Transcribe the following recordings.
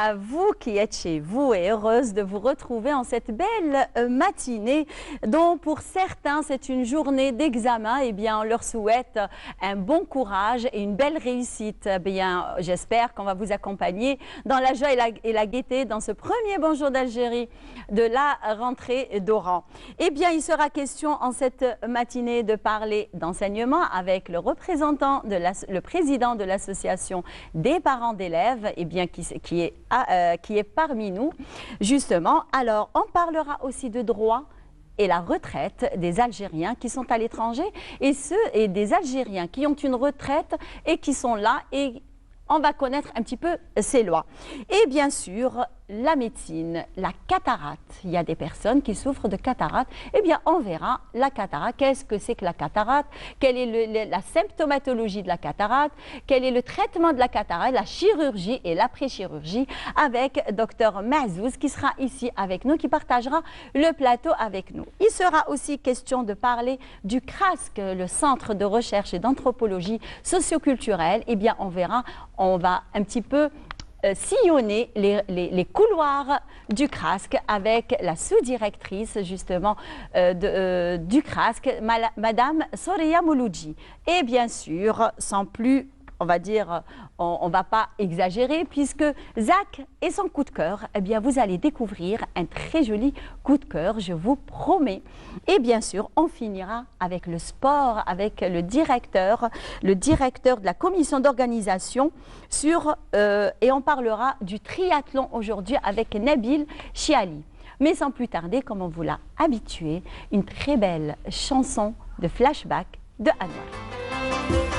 à vous qui êtes chez vous et heureuse de vous retrouver en cette belle matinée dont pour certains c'est une journée d'examen. Eh bien, on leur souhaite un bon courage et une belle réussite. Eh bien, j'espère qu'on va vous accompagner dans la joie et la gaieté dans ce premier bonjour d'Algérie de la rentrée d'Oran. Eh bien, il sera question en cette matinée de parler d'enseignement avec le représentant le président de l'association des parents d'élèves, eh bien, qui est parmi nous, justement. Alors, on parlera aussi de droit et la retraite des Algériens qui sont à l'étranger et des Algériens qui ont une retraite et qui sont là, et on va connaître un petit peu ces lois. Et bien sûr, la médecine, la cataracte. Il y a des personnes qui souffrent de cataracte. Eh bien, on verra la cataracte. Qu'est-ce que c'est que la cataracte? Quelle est la symptomatologie de la cataracte? Quel est le traitement de la cataracte, la chirurgie et l'après-chirurgie avec Dr Mazouz qui sera ici avec nous, qui partagera le plateau avec nous. Il sera aussi question de parler du CRASC, le Centre de recherche et d'anthropologie socioculturelle. Eh bien, on verra, on va un petit peu sillonner les couloirs du CRASC avec la sous-directrice justement du CRASC, Madame Soria Mouloudji. Et bien sûr, sans plus, on va dire, on ne va pas exagérer, puisque Zach et son coup de cœur, eh bien, vous allez découvrir un très joli coup de cœur, je vous promets. Et bien sûr, on finira avec le sport, avec le directeur de la commission d'organisation et on parlera du triathlon aujourd'hui avec Nabil Chiali. Mais sans plus tarder, comme on vous l'a habitué, une très belle chanson de flashback de Anwar.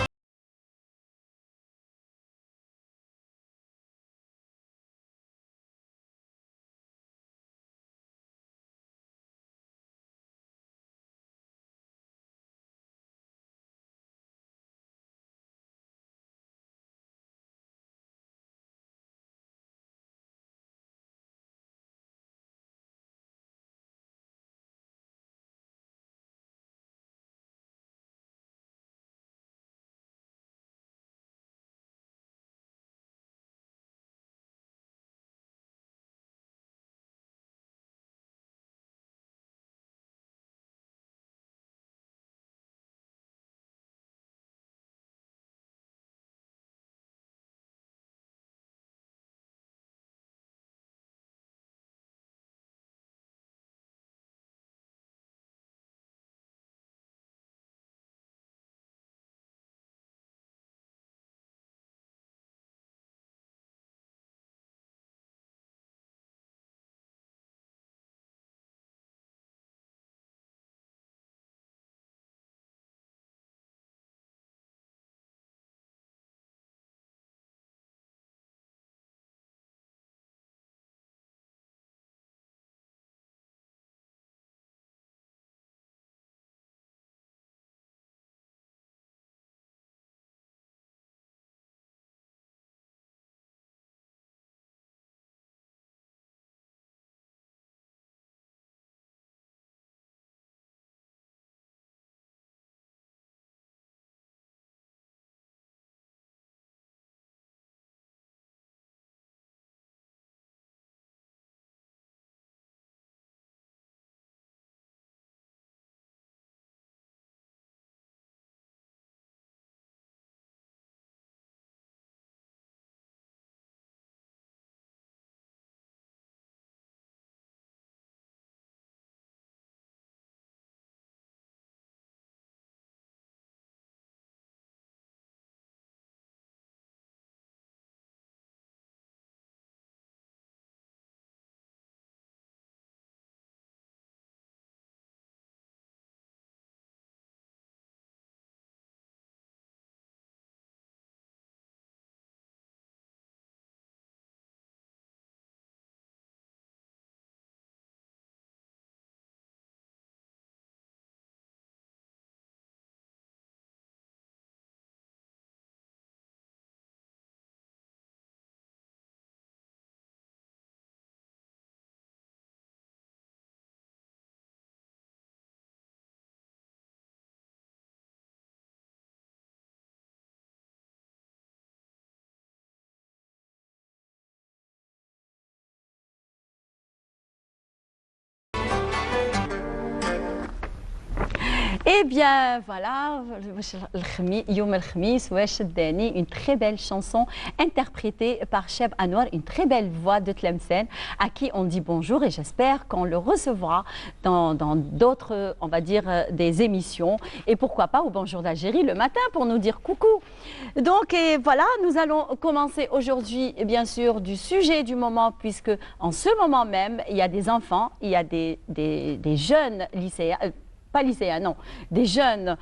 Eh bien, voilà, une très belle chanson interprétée par Cheb Anwar, une très belle voix de Tlemcen, à qui on dit bonjour et j'espère qu'on le recevra dans d'autres, on va dire, des émissions. Et pourquoi pas au Bonjour d'Algérie le matin pour nous dire coucou. Donc, et voilà, nous allons commencer aujourd'hui, bien sûr, du sujet du moment, puisque en ce moment même, il y a des enfants, il y a des jeunes lycéens, pas lycéens, non, des jeunes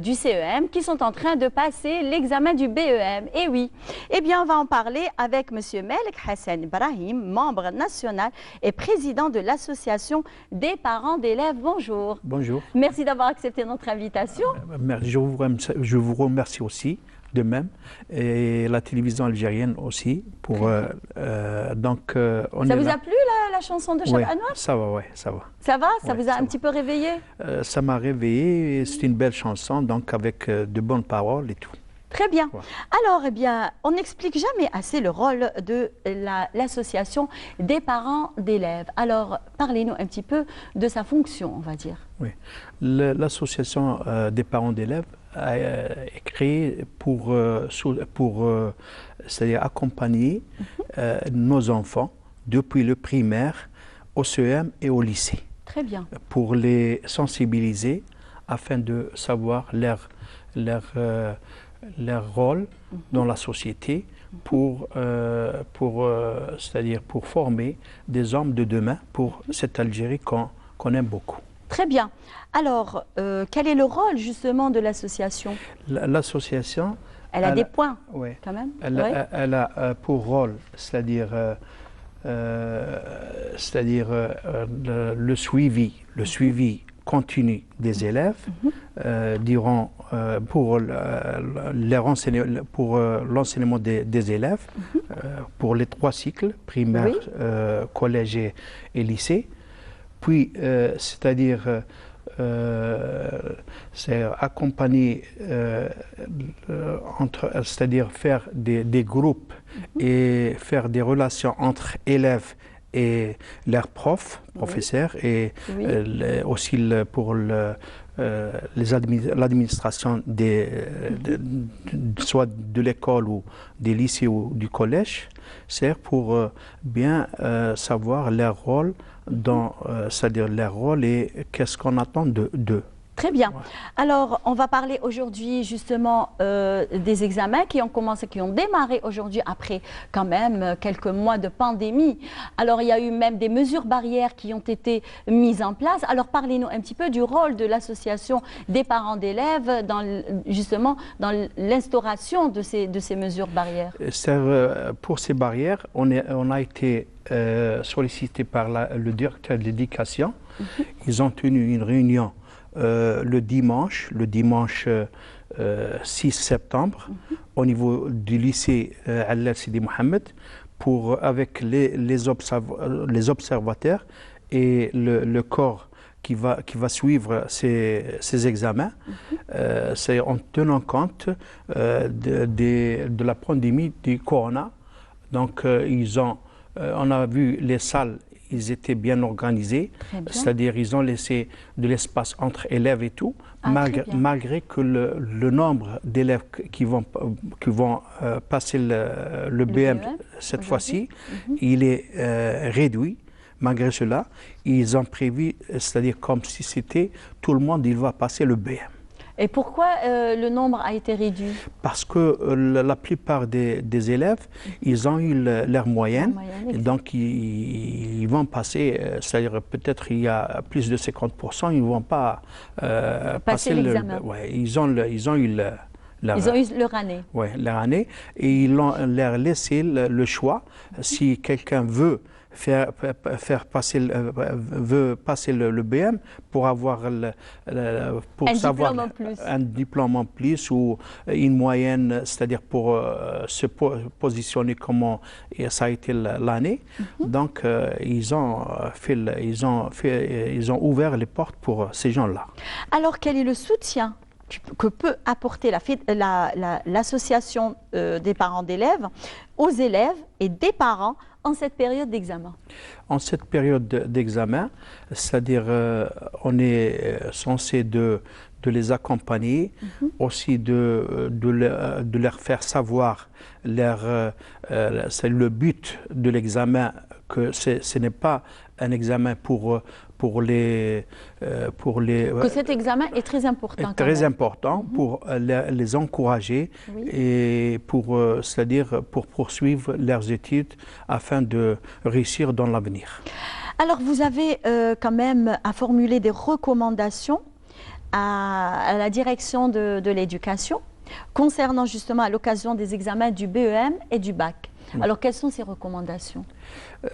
du CEM qui sont en train de passer l'examen du BEM. Et oui, eh bien, on va en parler avec M. Melek Hassan Ibrahim, membre national et président de l'association des parents d'élèves. Bonjour. Bonjour. Merci d'avoir accepté notre invitation. Je vous remercie aussi, de même, et la télévision algérienne aussi. Pour, ça vous a plu la chanson de Cheb Anwar? Ça va, oui, ça va. Ça va? Ça Ouais, vous a un petit peu réveillé? Ça m'a réveillé, c'est une belle chanson, donc avec de bonnes paroles et tout. Très bien. Ouais. Alors, eh bien, on n'explique jamais assez le rôle de l'association des parents d'élèves. Alors, parlez-nous un petit peu de sa fonction, on va dire. Oui. L'association des parents d'élèves est créée pour c'est-à-dire accompagner nos enfants depuis le primaire au CEM et au lycée. Très bien. Pour les sensibiliser afin de savoir leur rôle dans la société c'est-à-dire pour former des hommes de demain pour cette Algérie qu'on aime beaucoup. Très bien. Alors, quel est le rôle justement de l'association? L'association... Elle a des points, oui, quand même. Elle a pour rôle, c'est-à-dire le suivi continu des élèves pour l'enseignement des élèves, pour les 3 cycles, primaire, collège et lycée. Puis, c'est-à-dire c'est accompagner, c'est-à-dire faire des groupes et faire des relations entre élèves et leurs professeurs, et aussi pour l'administration soit de l'école ou des lycées ou du collège, c'est pour bien savoir leur rôle c'est-à-dire leur rôle et qu'est-ce qu'on attend d'eux. Très bien. Ouais. Alors, on va parler aujourd'hui justement des examens qui ont démarré aujourd'hui après quand même quelques mois de pandémie. Alors, il y a eu même des mesures barrières qui ont été mises en place. Alors, parlez-nous un petit peu du rôle de l'association des parents d'élèves justement dans l'instauration de ces mesures barrières. Pour ces barrières, on a été sollicité par le directeur de l'éducation. Ils ont tenu une réunion le dimanche 6 septembre au niveau du lycée Allal Sidi Mohamed avec les observateurs et le corps qui va suivre ces examens. C'est en tenant compte de la pandémie du corona. Donc on a vu les salles, ils étaient bien organisés, c'est-à-dire ils ont laissé de l'espace entre élèves et tout, malgré que le nombre d'élèves qui vont passer le BM cette fois-ci, il est réduit. Malgré cela, ils ont prévu, c'est-à-dire comme si c'était tout le monde, il va passer le BM. Et pourquoi le nombre a été réduit? Parce que la plupart des élèves, ils ont eu leur moyenne, et donc ils vont passer, c'est-à-dire peut-être il y a plus de 50%, ils ne vont pas passer l'examen. Ils ont eu leur année. Oui, leur année, et ils ont leur laissé le choix. Si quelqu'un veut passer le BM pour avoir un diplôme en plus ou une moyenne, c'est-à-dire pour se positionner comment ça a été l'année. Donc ils ont ouvert les portes pour ces gens-là. Alors quel est le soutien que peut apporter l'association des parents d'élèves aux élèves et des parents en cette période d'examen? En cette période d'examen, c'est-à-dire on est censé de de les accompagner, aussi de leur faire savoir c'est le but de l'examen, que ce n'est pas un examen pour les... que cet examen est très important. Très important pour les encourager et c'est-à-dire pour poursuivre leurs études afin de réussir dans l'avenir. Alors, vous avez quand même à formuler des recommandations à la direction de l'éducation concernant justement à l'occasion des examens du BEM et du bac. Alors, quelles sont ces recommandations?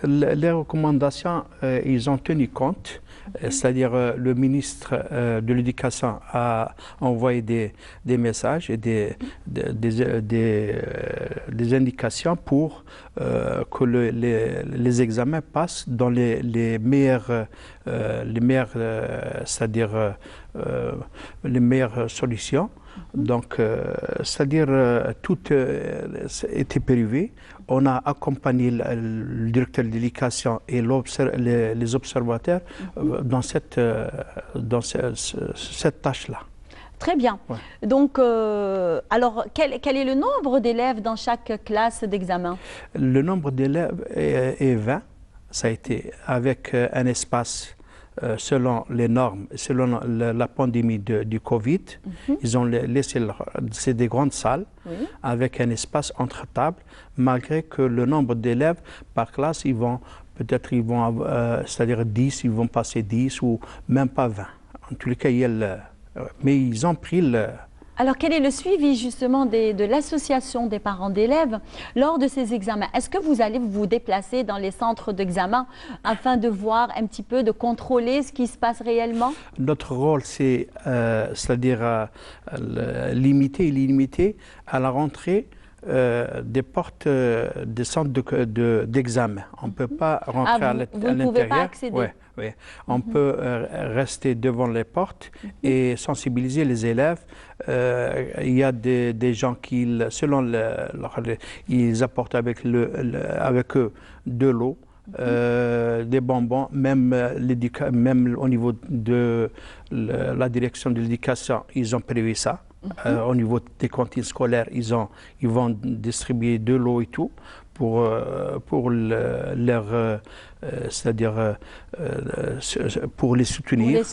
Les recommandations, ils ont tenu compte, c'est-à-dire le ministre de l'Éducation a envoyé des messages et des indications pour que les examens passent dans les meilleures c'est-à-dire les meilleures solutions. Donc, c'est-à-dire tout était prévu. On a accompagné le directeur de l'éducation et les observateurs dans cette tâche-là. Très bien. Ouais. Donc, alors, quel est le nombre d'élèves dans chaque classe d'examen? Le nombre d'élèves est 20. Ça a été avec un espace selon les normes, selon la pandémie du Covid. Ils ont laissé, c'est des grandes salles avec un espace entre tables, malgré que le nombre d'élèves par classe, peut-être c'est-à-dire 10, ils vont passer 10 ou même pas 20. En tous les cas, mais ils ont pris le... Alors, quel est le suivi justement de l'association des parents d'élèves lors de ces examens? Est-ce que vous allez vous déplacer dans les centres d'examen afin de voir un petit peu, de contrôler ce qui se passe réellement? Notre rôle, c'est-à-dire limiter et illimiter à la rentrée des portes des centres d'examen. On ne peut pas rentrer à l'intérieur. Vous ne pouvez pas accéder. Oui. On peut rester devant les portes et sensibiliser les élèves. Il y a des gens qui, selon ils apportent avec eux de l'eau, des bonbons, même au niveau de la direction de l'éducation, ils ont prévu ça. Au niveau des cantines scolaires, ils vont distribuer de l'eau et tout pour c'est-à-dire pour les soutenir.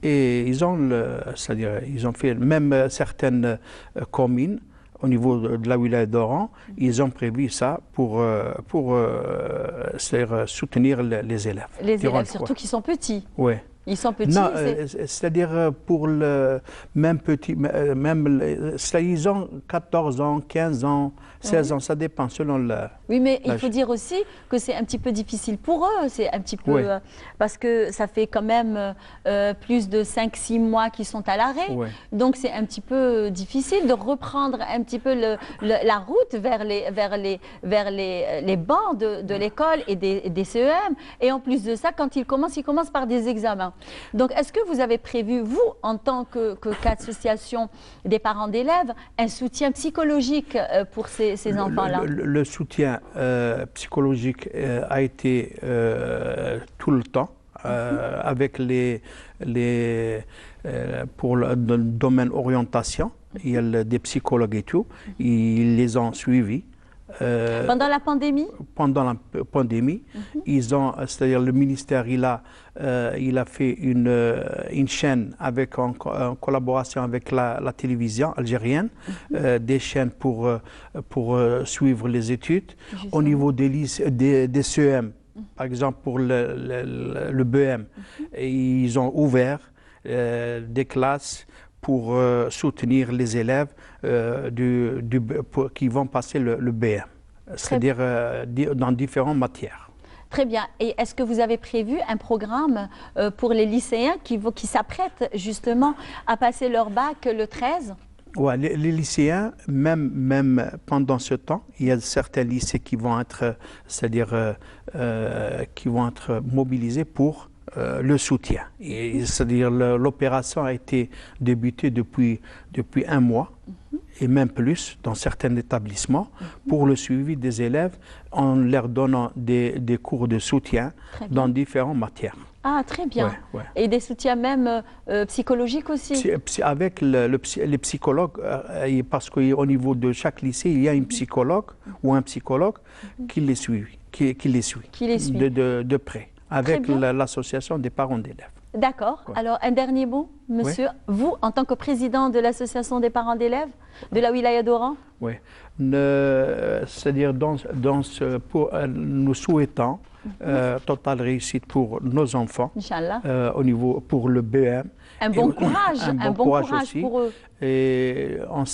Et ils ont fait même certaines communes au niveau de la wilaya d'Oran, ils ont prévu ça pour soutenir les élèves. Les élèves, surtout qui sont petits. Oui. Ils sont petits. Non, c'est-à-dire pour le même petit, ils ont 14 ans, 15 ans, 16 ans, ça dépend selon le... Oui, mais il faut dire aussi que c'est un petit peu difficile pour eux, c'est un petit peu... parce que ça fait quand même plus de 5-6 mois qu'ils sont à l'arrêt, donc c'est un petit peu difficile de reprendre un petit peu la route vers les bancs de l'école et des CEM, et en plus de ça, quand ils commencent par des examens. Donc, est-ce que vous avez prévu, vous, en tant qu'association des parents d'élèves, un soutien psychologique pour ces enfants-là? Le soutien psychologique a été tout le temps avec pour le domaine orientation. Il y a des psychologues et tout. Ils les ont suivis. Pendant la pandémie? Pendant la pandémie, c'est-à-dire le ministère, il a fait une chaîne en collaboration avec la télévision algérienne, des chaînes pour suivre les études. Justement. Au niveau des CEM, par exemple pour le BEM, ils ont ouvert des classes pour soutenir les élèves qui vont passer le BM, c'est-à-dire dans différentes matières. Très bien. Et est-ce que vous avez prévu un programme pour les lycéens qui s'apprêtent justement à passer leur bac le 13 ? Ouais, les lycéens, même pendant ce temps, il y a certains lycées qui vont être, c'est-à-dire qui vont être mobilisés pour le soutien. C'est-à-dire l'opération a été débutée depuis 1 mois et même plus dans certains établissements pour le suivi des élèves en leur donnant des cours de soutien dans différentes matières. Ah, très bien. Ouais. Et des soutiens même psychologiques aussi? Avec les psychologues, parce qu'au niveau de chaque lycée, il y a une psychologue ou un psychologue qui les suit, qui les suit de près, avec l'association des parents d'élèves. D'accord. Ouais. Alors, un dernier mot, monsieur. Vous, en tant que président de l'association des parents d'élèves de la wilaya d'Oran? Oui. C'est-à-dire, nous souhaitons totale réussite pour nos enfants, Inch'Allah. pour le BM. Un bon courage, un bon courage aussi. pour eux. Et on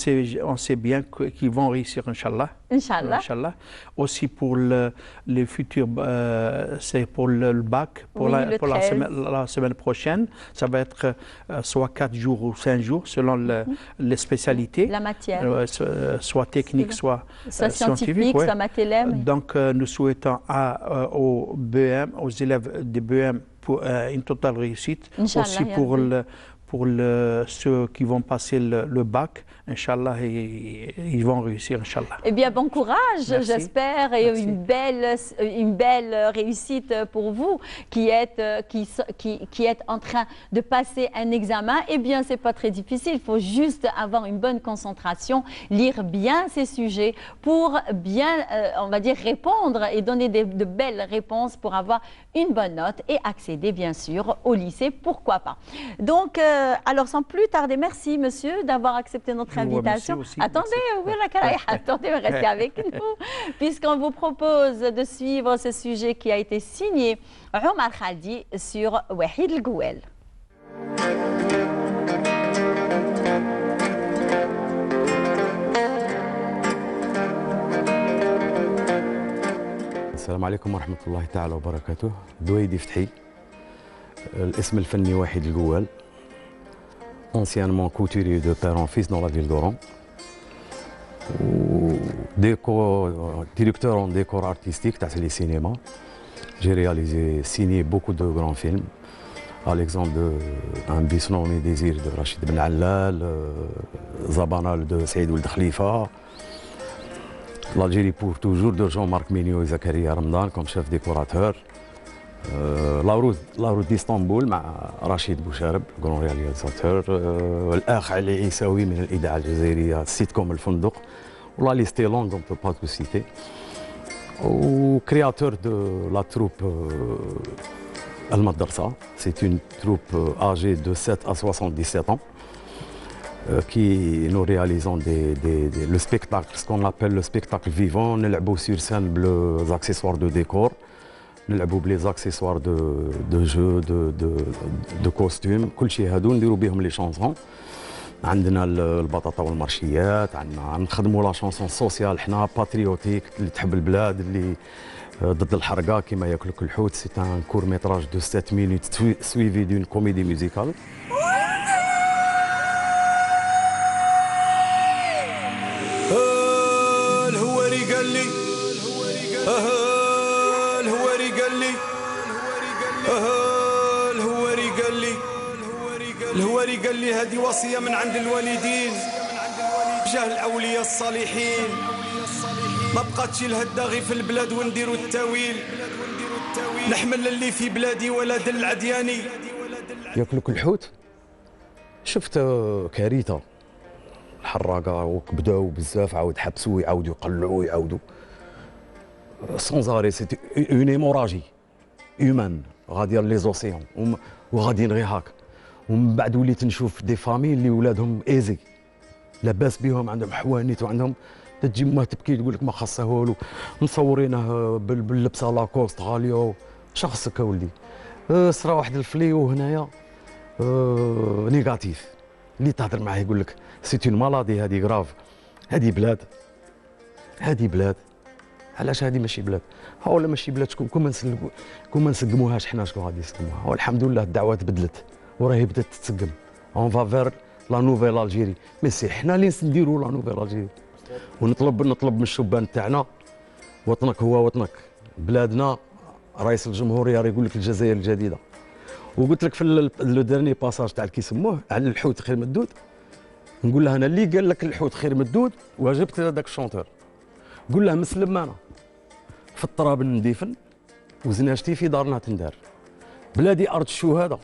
sait bien qu'ils vont réussir, Inch'Allah. Inch'Allah. Aussi pour les futurs, c'est pour le bac, pour la semaine prochaine. Ça va être soit 4 jours ou 5 jours, selon les spécialités. La matière. Soit technique, soit scientifique, soit matélème. Donc, nous souhaitons aux BM, aux élèves des BM, pour une totale réussite. Aussi pour ceux qui vont passer le bac, Inch'Allah, ils vont réussir, Inch'Allah. Eh bien, bon courage, j'espère, et une belle réussite pour vous qui êtes en train de passer un examen. Eh bien, c'est pas très difficile, il faut juste avoir une bonne concentration, lire bien ces sujets pour bien, on va dire, répondre et donner de belles réponses pour avoir une bonne note et accéder, bien sûr, au lycée, pourquoi pas. Donc, alors, sans plus tarder, merci, monsieur, d'avoir accepté notre invitation. Aussi, attendez, restez avec nous, puisqu'on vous propose de suivre ce sujet qui a été signé Omar Khaldi sur Wahid El Gouel. السلام عليكم ورحمة الله تعالى وبركاته. دويدي فتحي، الاسم الفني وحيد الجوال، anciennement couturier de père en fils dans la ville d'Oran. Directeur en décor artistique dans les cinémas. J'ai signé beaucoup de grands films, à l'exemple Un bis nommé Désir de Rachid Ben Allal, Zabanal de Saïd Ould Khalifa, L'Algérie pour toujours de Jean-Marc Mignot et Zakaria Ramadan comme chef décorateur. La route d'Istanbul مع رشيد بوشارب grand réalisateur. الأخ علي عيساوي من الإذاعة الجزائرية سيت كوم الفندق. La liste est longue, on ne peut pas tout citer. Au créateur de la troupe Al Madrasa, c'est une troupe âgée de 7 à 77 ans qui nous réalisons le spectacle, ce qu'on appelle le spectacle vivant. Nous jouons sur scène les accessoires de décor. Nous jouons les accessoires de jeu, de costumes. كل شيء هادو نديروا بهم les chansons. عندنا البطاطا والمرشيات، عندنا نخدموا لا شونسون سوسيال حنا باتريوتيك اللي تحب البلاد، اللي ضد الحرقه كيما ياكلك الحوت. سي ان كور ميتراج دو 7 minutes suivi d'une comédie musicale. الهواري قال لي الهواري قال لي الهواري قال لي الهواري قال لي هذه وصية من عند الوالدين بجاه الأولياء الصالحين، ما بقاتش الهدى غير في البلاد ونديروا التاويل، نحمل اللي في بلادي ولا دل عدياني. ياكلك الحوت. شفت كارثة الحراقة وبداو بزاف عاود حبسوا يعاودوا يقلعوا يعاودوا سون زاري. سي اون هيموراجي هيومان غاديه لي زوسيون وغاديين غير هاك. ومن بعد وليت نشوف دي فامي اللي ولادهم ايزي لاباس بهم، عندهم حوانيت وعندهم تجي ما تبكي تقول لك ما خاصها والو، مصورينه باللبسه لاكوست غاليه. شخصك اولدي صرا واحد الفليو هنايا نيجاتيف اللي تهضر معاه يقول لك سي اون مالادي، هذه غراف، هذه بلاد. علاش هذه ماشي بلاد؟ ها ولا ماشي بلاد شكون؟ كون ما نسقموهاش حنا شكون غادي يسقموها؟ والحمد لله الدعوه تبدلت وراهي بدات تتسقم. اون فا فير لا نوفيل الجيري، مي سي حنا اللي نديروا لا نوفيل الجيري. ونطلب من الشبان تاعنا، وطنك هو وطنك، بلادنا. رئيس الجمهوريه راه يقول لك الجزائر الجديده. وقلت لك في لو ديرني باساج تاع كيسموه على الحوت خير مدود، نقول له انا اللي قال لك الحوت خير مدود وجبت هذاك الشونتور، قول له مسلم انا في التراب ندفن وزناجتي في دارنا تندار. بلادي أرض الشهداء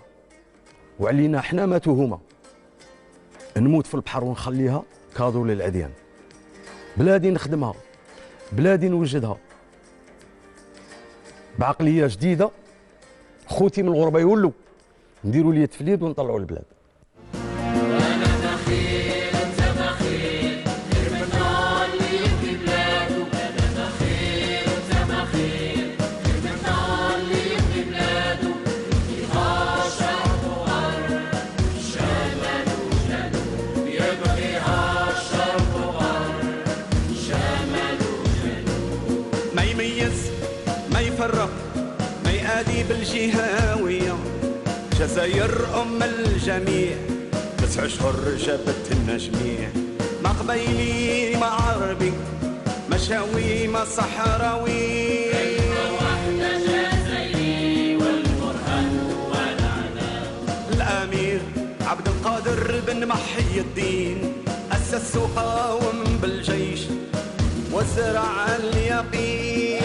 وعلينا حنا ما تهمة نموت في البحر ونخليها كادو للعديان. بلادي نخدمها، بلادي نوجدها بعقلية جديدة. خوتي من الغربة يولوا نديروا لي تفليد ونطلعوا البلاد. يفرق ما يأدي بالجهاوية جزاير أم الجميع 9 أشهر جابت لنا جميع ما قبيلي ما عربي ما شاوي ما صحراوي واحدة جزائري والبرهان والعنان. الأمير عبد القادر بن محي الدين أسس وقاوم بالجيش وزرع اليقين.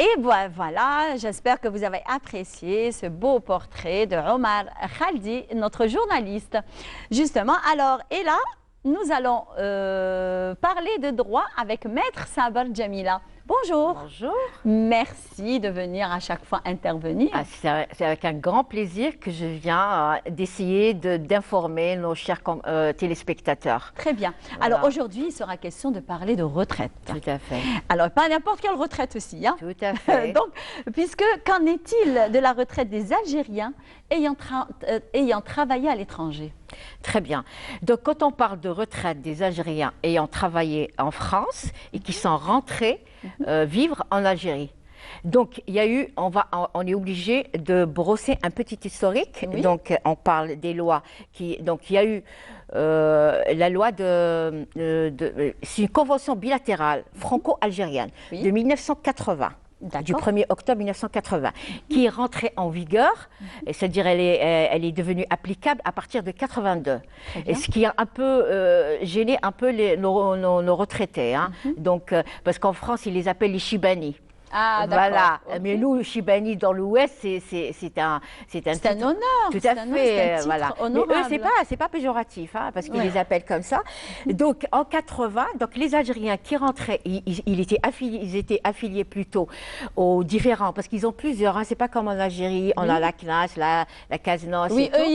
Et voilà, j'espère que vous avez apprécié ce beau portrait de Omar Khaldi, notre journaliste. Justement, alors, et là, nous allons parler de droit avec Maître Saber Jamila. Bonjour. Bonjour. Merci de venir à chaque fois intervenir. Ah, c'est avec un grand plaisir que je viens d'essayer d'informer nos chers téléspectateurs. Très bien. Voilà. Alors aujourd'hui, il sera question de parler de retraite. Tout à fait. Alors, pas n'importe quelle retraite aussi. Hein. Tout à fait. Donc, puisque qu'en est-il de la retraite des Algériens ayant travaillé à l'étranger? Très bien. Donc, quand on parle de retraite des Algériens ayant travaillé en France et qui sont rentrés vivre en Algérie. Donc, il y a eu, on est obligé de brosser un petit historique. Oui. Donc, on parle des lois donc, il y a eu la loi c'est une convention bilatérale franco-algérienne de 1980. Du 1er octobre 1980, qui est rentrée en vigueur, c'est-à-dire elle est devenue applicable à partir de 82. Et ce qui a un peu gêné un peu nos retraités, hein. Donc, parce qu'en France, ils les appellent les Chibani. Ah, voilà. Okay. Mais nous, le Chibani dans l'Ouest, c'est un honneur. Tout à fait. Voilà. Mais eux, c'est pas péjoratif, hein, parce qu'ils les appellent comme ça. Donc, en 80, donc les Algériens qui rentraient, ils étaient affiliés plutôt aux différents, parce qu'ils ont plusieurs. Hein, c'est pas comme en Algérie, on a la CNAS, la CASNOS. Oui, eux,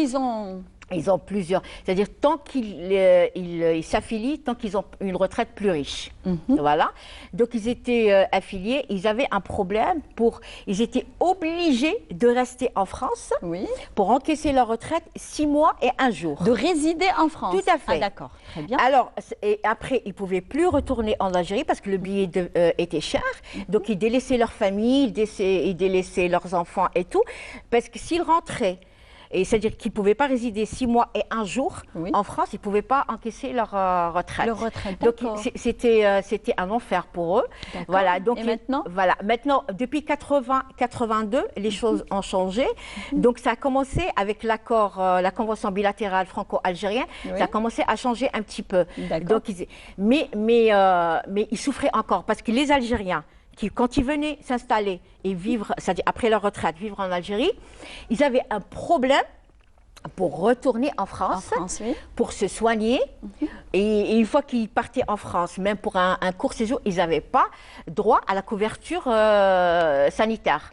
ils ont plusieurs. C'est-à-dire, tant qu'ils s'affilient, tant qu'ils ont une retraite plus riche. Voilà. Donc, ils étaient affiliés. Ils avaient un problème ils étaient obligés de rester en France pour encaisser leur retraite 6 mois et 1 jour. De résider en France. Tout à fait. Ah, d'accord. Très bien. Alors, et après, ils ne pouvaient plus retourner en Algérie parce que le billet était cher. Donc, ils délaissaient leur famille, ils délaissaient leurs enfants et tout. Parce que s'ils rentraient, et c'est-à-dire qu'ils ne pouvaient pas résider 6 mois et 1 jour en France, ils ne pouvaient pas encaisser leur retraite. Leur retraite, donc c'était un enfer pour eux. Voilà. Donc, et maintenant Maintenant, depuis 82, les choses ont changé. Donc ça a commencé avec l'accord, la convention bilatérale franco-algérienne. Ça a commencé à changer un petit peu. Donc, mais ils souffraient encore parce que les Algériens, quand ils venaient s'installer et vivre, c'est-à-dire après leur retraite, vivre en Algérie, ils avaient un problème pour retourner en France pour se soigner. Et une fois qu'ils partaient en France, même pour un court séjour, ils n'avaient pas droit à la couverture sanitaire.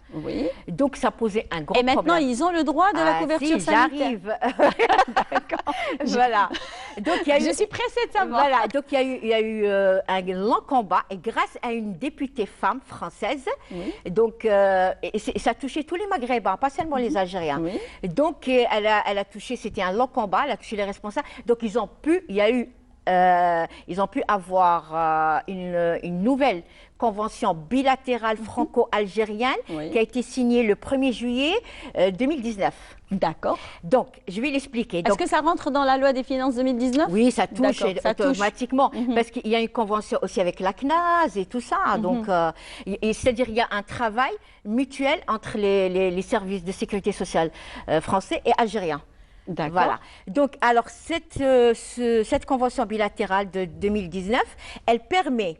Donc ça posait un gros problème. Et maintenant, ils ont le droit de la couverture sanitaire. J'arrive. Voilà. Donc, je suis pressée de savoir. Voilà. Donc il y a eu un long combat et grâce à une députée femme française, donc ça a touché tous les Maghrébins, pas seulement les Algériens. Donc elle a touché, c'était un long combat, elle a touché les responsables. Donc il y a eu ils ont pu avoir une nouvelle convention bilatérale franco-algérienne qui a été signée le 1er juillet 2019. D'accord. Donc, je vais l'expliquer. Est-ce que ça rentre dans la loi des finances 2019? Oui, ça touche ça automatiquement, parce qu'il y a une convention aussi avec la CNAS et tout ça. Donc, c'est-à-dire qu'il y a un travail mutuel entre les services de sécurité sociale français et algériens. D'accord. Voilà. Donc, alors, cette convention bilatérale de 2019, elle permet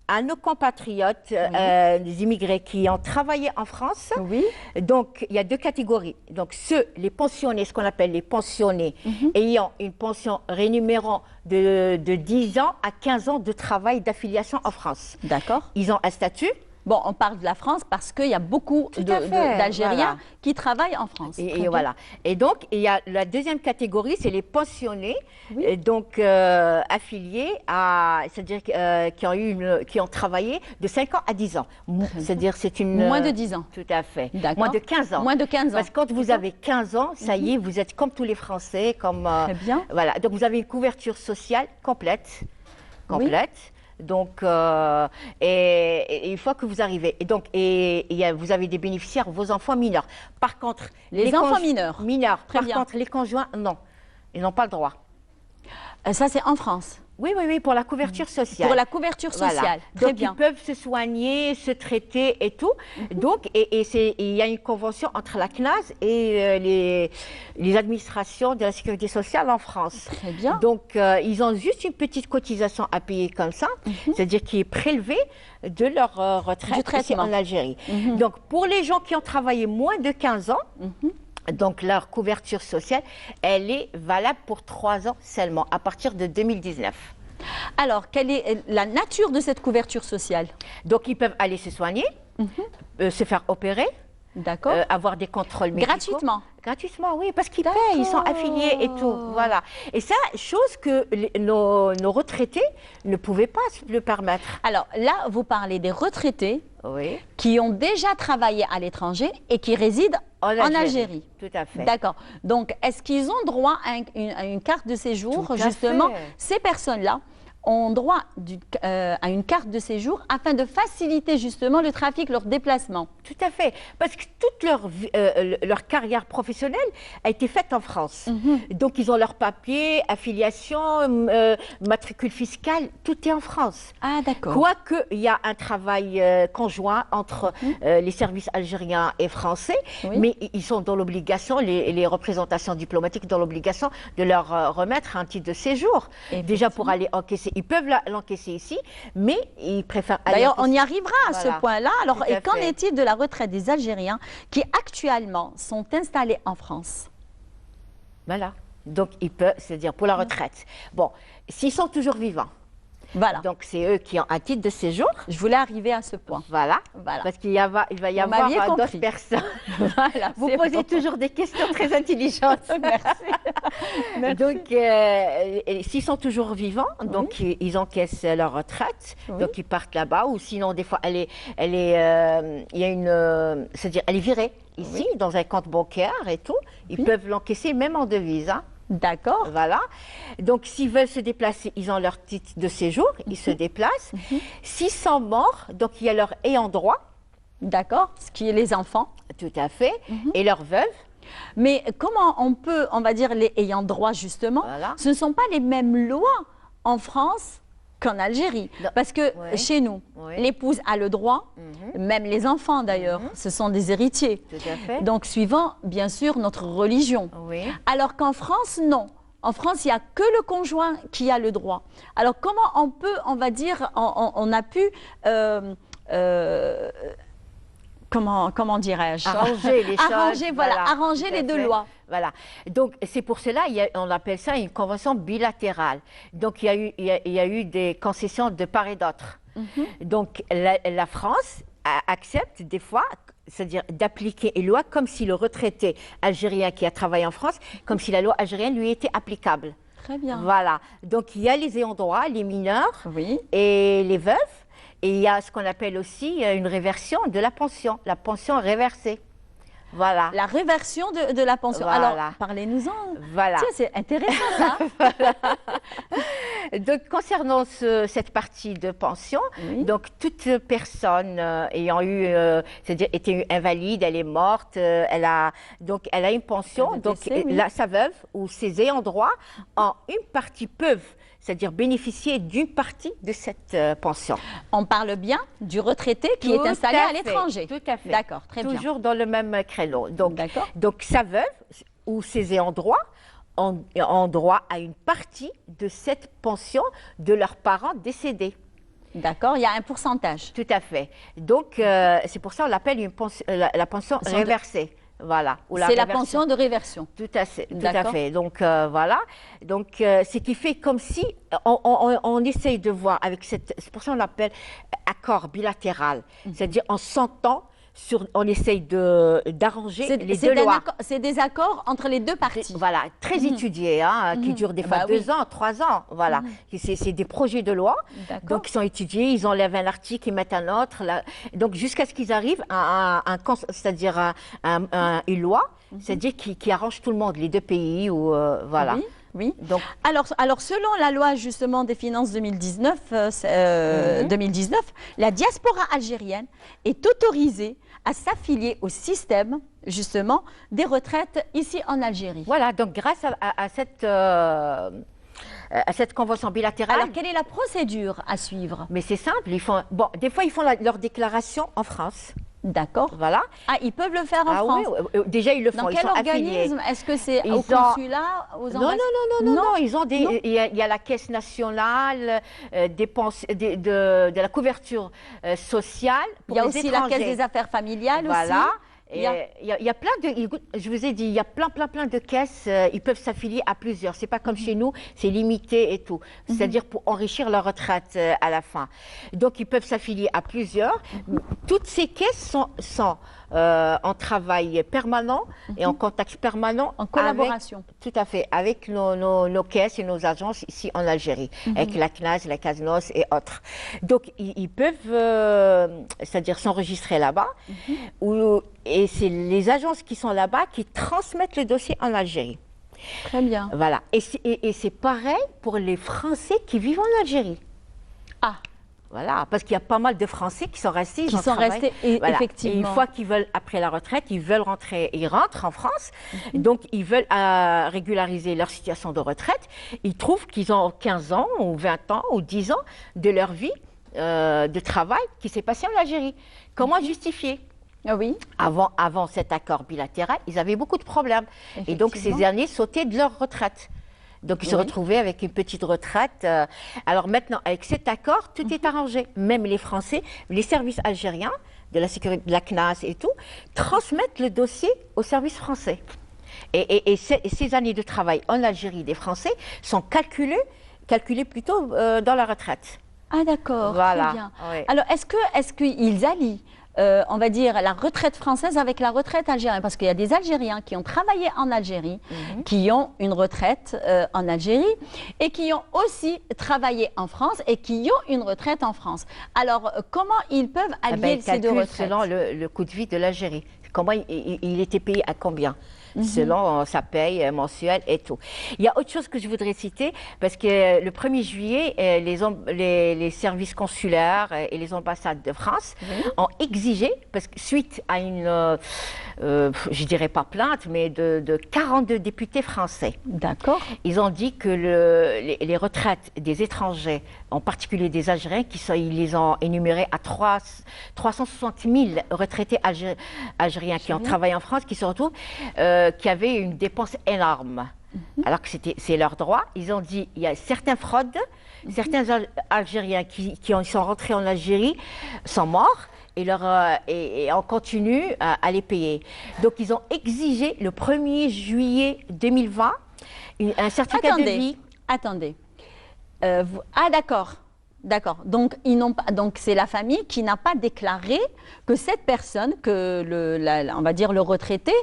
à nos compatriotes, des immigrés qui ont travaillé en France. Oui. Donc, il y a 2 catégories. Donc, les pensionnés, ce qu'on appelle les pensionnés, ayant une pension rémunérant de 10 ans à 15 ans de travail d'affiliation en France. D'accord. Ils ont un statut. Bon, on parle de la France parce qu'il y a beaucoup d'Algériens qui travaillent en France. Et voilà. Et donc, il y a la deuxième catégorie, c'est les pensionnés, donc affiliés à, c'est-à-dire qui ont travaillé de 5 ans à 10 ans. C'est-à-dire, c'est une... Moins de 10 ans. Tout à fait. D'accord. Moins de 15 ans. Moins de 15 ans. Parce que quand vous avez 15 ans, ça y est, vous êtes comme tous les Français, comme... Très bien. Voilà. Donc, vous avez une couverture sociale complète. Donc, et une fois que vous arrivez, vous avez des bénéficiaires, vos enfants mineurs. Par contre, les enfants mineurs. Par contre, les conjoints, non, ils n'ont pas le droit. Ça, c'est en France. Oui, pour la couverture sociale. Pour la couverture sociale, voilà. très donc, bien. Ils peuvent se soigner, se traiter et tout. Donc, il y a une convention entre la CNAS et les administrations de la sécurité sociale en France. Très bien. Donc, ils ont juste une petite cotisation à payer comme ça, c'est-à-dire qui est prélevée de leur retraite ici en Algérie. Donc, pour les gens qui ont travaillé moins de 15 ans, donc, leur couverture sociale, elle est valable pour 3 ans seulement, à partir de 2019. Alors, quelle est la nature de cette couverture sociale? Donc, ils peuvent aller se soigner, se faire opérer, avoir des contrôles médicaux. Gratuitement? Gratuitement, oui, parce qu'ils payent, ils sont affiliés et tout. Voilà. Et ça, chose que nos retraités ne pouvaient pas se le permettre. Alors, là, vous parlez des retraités qui ont déjà travaillé à l'étranger et qui résident en Algérie. Tout à fait. D'accord. Donc, est-ce qu'ils ont droit à une carte de séjour? Justement, ces personnes-là ont droit à une carte de séjour afin de faciliter justement le trafic, leur déplacement. Tout à fait. Parce que toute leur carrière professionnelle a été faite en France. Donc, ils ont leurs papiers, affiliation, matricule fiscale, tout est en France. Ah, d'accord. Quoique, il y a un travail conjoint entre les services algériens et français, mais ils sont dans l'obligation, les représentations diplomatiques dans l'obligation de leur remettre un titre de séjour. Déjà pour aller encaisser. Ils peuvent l'encaisser ici, mais ils préfèrent aller. D'ailleurs, on y arrivera à ce point-là. Alors, et qu'en est-il de la retraite des Algériens qui actuellement sont installés en France? Voilà. Donc, ils peuvent, c'est-à-dire pour la retraite. Bon, s'ils sont toujours vivants. Voilà. Donc, c'est eux qui ont un titre de séjour. Je voulais arriver à ce point. Voilà. Parce qu'il va y avoir d'autres personnes. Voilà, vous posez toujours des questions très intelligentes. Merci. Donc, s'ils sont toujours vivants, donc ils encaissent leur retraite. Donc, ils partent là-bas. Ou sinon, des fois, c'est-à-dire, elle est virée ici, dans un compte bancaire et tout. Ils peuvent l'encaisser même en devise. D'accord. Voilà. Donc, s'ils veulent se déplacer, ils ont leur titre de séjour, ils se déplacent. S'ils sont morts, donc il y a leur ayant droit. D'accord. Ce qui est les enfants. Tout à fait. Et leurs veuves. Mais comment on va dire, les ayants droit, justement, ce ne sont pas les mêmes lois en France qu'en Algérie. Parce que chez nous, l'épouse a le droit, même les enfants d'ailleurs, ce sont des héritiers. Tout à fait. Donc, suivant, bien sûr, notre religion. Alors qu'en France, non. En France, il n'y a que le conjoint qui a le droit. Alors, comment on peut, on va dire, on a pu... comment dirais-je? Arranger les choses. Arranger les deux lois. Voilà. Donc, c'est pour cela, on appelle ça une convention bilatérale. Donc, il y a eu des concessions de part et d'autre. Donc, la France accepte des fois, c'est-à-dire d'appliquer une loi comme si le retraité algérien qui a travaillé en France, comme si la loi algérienne lui était applicable. Très bien. Voilà. Donc, il y a les ayants droit, les mineurs et les veuves. Et il y a ce qu'on appelle aussi une réversion de la pension réversée. Voilà. La réversion de la pension. Voilà. Alors, parlez-nous-en. Voilà. Tiens, c'est intéressant, ça. Donc, concernant cette partie de pension, Oui. donc toute personne ayant eu, c'est-à-dire été invalide, elle est morte, elle a une pension. Le Donc, décès, oui. sa veuve ou ses ayants droit, en une partie peuvent, c'est-à-dire bénéficier d'une partie de cette pension. On parle bien du retraité qui Tout est installé à à fait, l'étranger. tout à fait. D'accord, très bien. Toujours dans le même créneau. D'accord. Donc sa veuve ou ses ayants droit ont droit à une partie de cette pension de leurs parents décédés. D'accord, il y a un pourcentage. Tout à fait. Donc c'est pour ça qu'on l'appelle la pension Pension de- réversée. Voilà. Ou C'est la réversion. pension de réversion. Tout à fait. D'accord. Donc voilà. Donc ce qui fait comme si on essaye de voir avec c'est pour ça qu'on l'appelle accord bilatéral. C'est-à-dire en s'entend on essaye d'arranger les deux lois. C'est des accords entre les deux parties. Voilà, très étudiés, hein, qui durent des fois Bah 2 oui. ans, 3 ans. Voilà. C'est des projets de loi. D'accord. Donc, ils sont étudiés, ils enlèvent un article, ils mettent un autre. Donc, jusqu'à ce qu'ils arrivent à c'est-à-dire une loi, c'est-à-dire qui arrange tout le monde, les deux pays. Voilà. Oui, oui. Donc, Alors, selon la loi justement des finances 2019, 2019, la diaspora algérienne est autorisée à s'affilier au système justement des retraites ici en Algérie. voilà. Donc, grâce à cette convention bilatérale. Alors, quelle est la procédure à suivre? Mais c'est simple, des fois, ils font leur déclaration en France. D'accord. Voilà. Ah, ils peuvent le faire en Ah France. oui, déjà, ils le Dans font, ils quel sont affiliés. organisme? Est-ce que c'est Ils au ont- consulat, aux Non, ambassades? non, ils ont Non. il y a la caisse nationale de la couverture sociale Il pour y a les aussi la étrangers. caisse des affaires familiales Voilà. aussi. Et il y a plein je vous ai dit, il y a plein de caisses, ils peuvent s'affilier à plusieurs. C'est pas comme chez nous, c'est limité et tout. C'est-à-dire pour enrichir leur retraite à la fin. Donc ils peuvent s'affilier à plusieurs. Toutes ces caisses sont en travail permanent et en contact permanent. En collaboration. Tout à fait, avec nos caisses et nos agences ici en Algérie, avec la CNAS, la CASNOS et autres. Donc, ils peuvent, c'est-à-dire s'enregistrer là-bas, et c'est les agences qui sont là-bas qui transmettent le dossier en Algérie. Très bien. Voilà. Et c'est pareil pour les Français qui vivent en Algérie. Ah, Voilà, parce qu'il y a pas mal de Français qui sont restés. qui ils ont sont travaillé. restés, et Voilà. effectivement. Et une fois qu'ils veulent, après la retraite, ils veulent rentrer, ils rentrent en France. Donc, ils veulent régulariser leur situation de retraite. Ils trouvent qu'ils ont 15 ans ou 20 ans ou 10 ans de leur vie de travail qui s'est passé en Algérie. Comment justifier? Ah oui. Avant cet accord bilatéral, ils avaient beaucoup de problèmes. Et donc, ces Effectivement. années sautaient de leur retraite. Donc, ils se Oui. retrouvaient avec une petite retraite. Alors maintenant, avec cet accord, tout est arrangé. Même les Français, les services algériens, de la sécurité, de la CNAS et tout, transmettent le dossier aux services français. Et ces années de travail en Algérie des Français sont calculées plutôt dans la retraite. Ah d'accord, Voilà, très bien. oui. Alors, est-ce qu'ils allient, on va dire, la retraite française avec la retraite algérienne? Parce qu'il y a des Algériens qui ont travaillé en Algérie, qui ont une retraite en Algérie, et qui ont aussi travaillé en France, et qui ont une retraite en France. Alors, comment ils peuvent Ah ben, allier ils ces deux calculent retraites? selon le coût de vie de l'Algérie. Comment il était payé à combien? Selon sa paye mensuelle et tout. Il y a autre chose que je voudrais citer, parce que le 1er juillet, les services consulaires et les ambassades de France ont exigé, parce que suite à une, je dirais pas plainte, mais de 42 députés français, D'accord. ils ont dit que les retraites des étrangers, en particulier des Algériens, ils les ont énumérées à 360 000 retraités algériens qui ont travaillé en France, qui se retrouvent, qui avaient une dépense énorme. Alors que c'est leur droit. Ils ont dit il y a certaines fraudes, certains Algériens qui sont rentrés en Algérie sont morts. Et on continue à les payer. Donc, ils ont exigé le 1er juillet 2020 un certificat de vie. Attendez. D'accord. D'accord. Donc, donc c'est la famille qui n'a pas déclaré que cette personne, on va dire le retraité,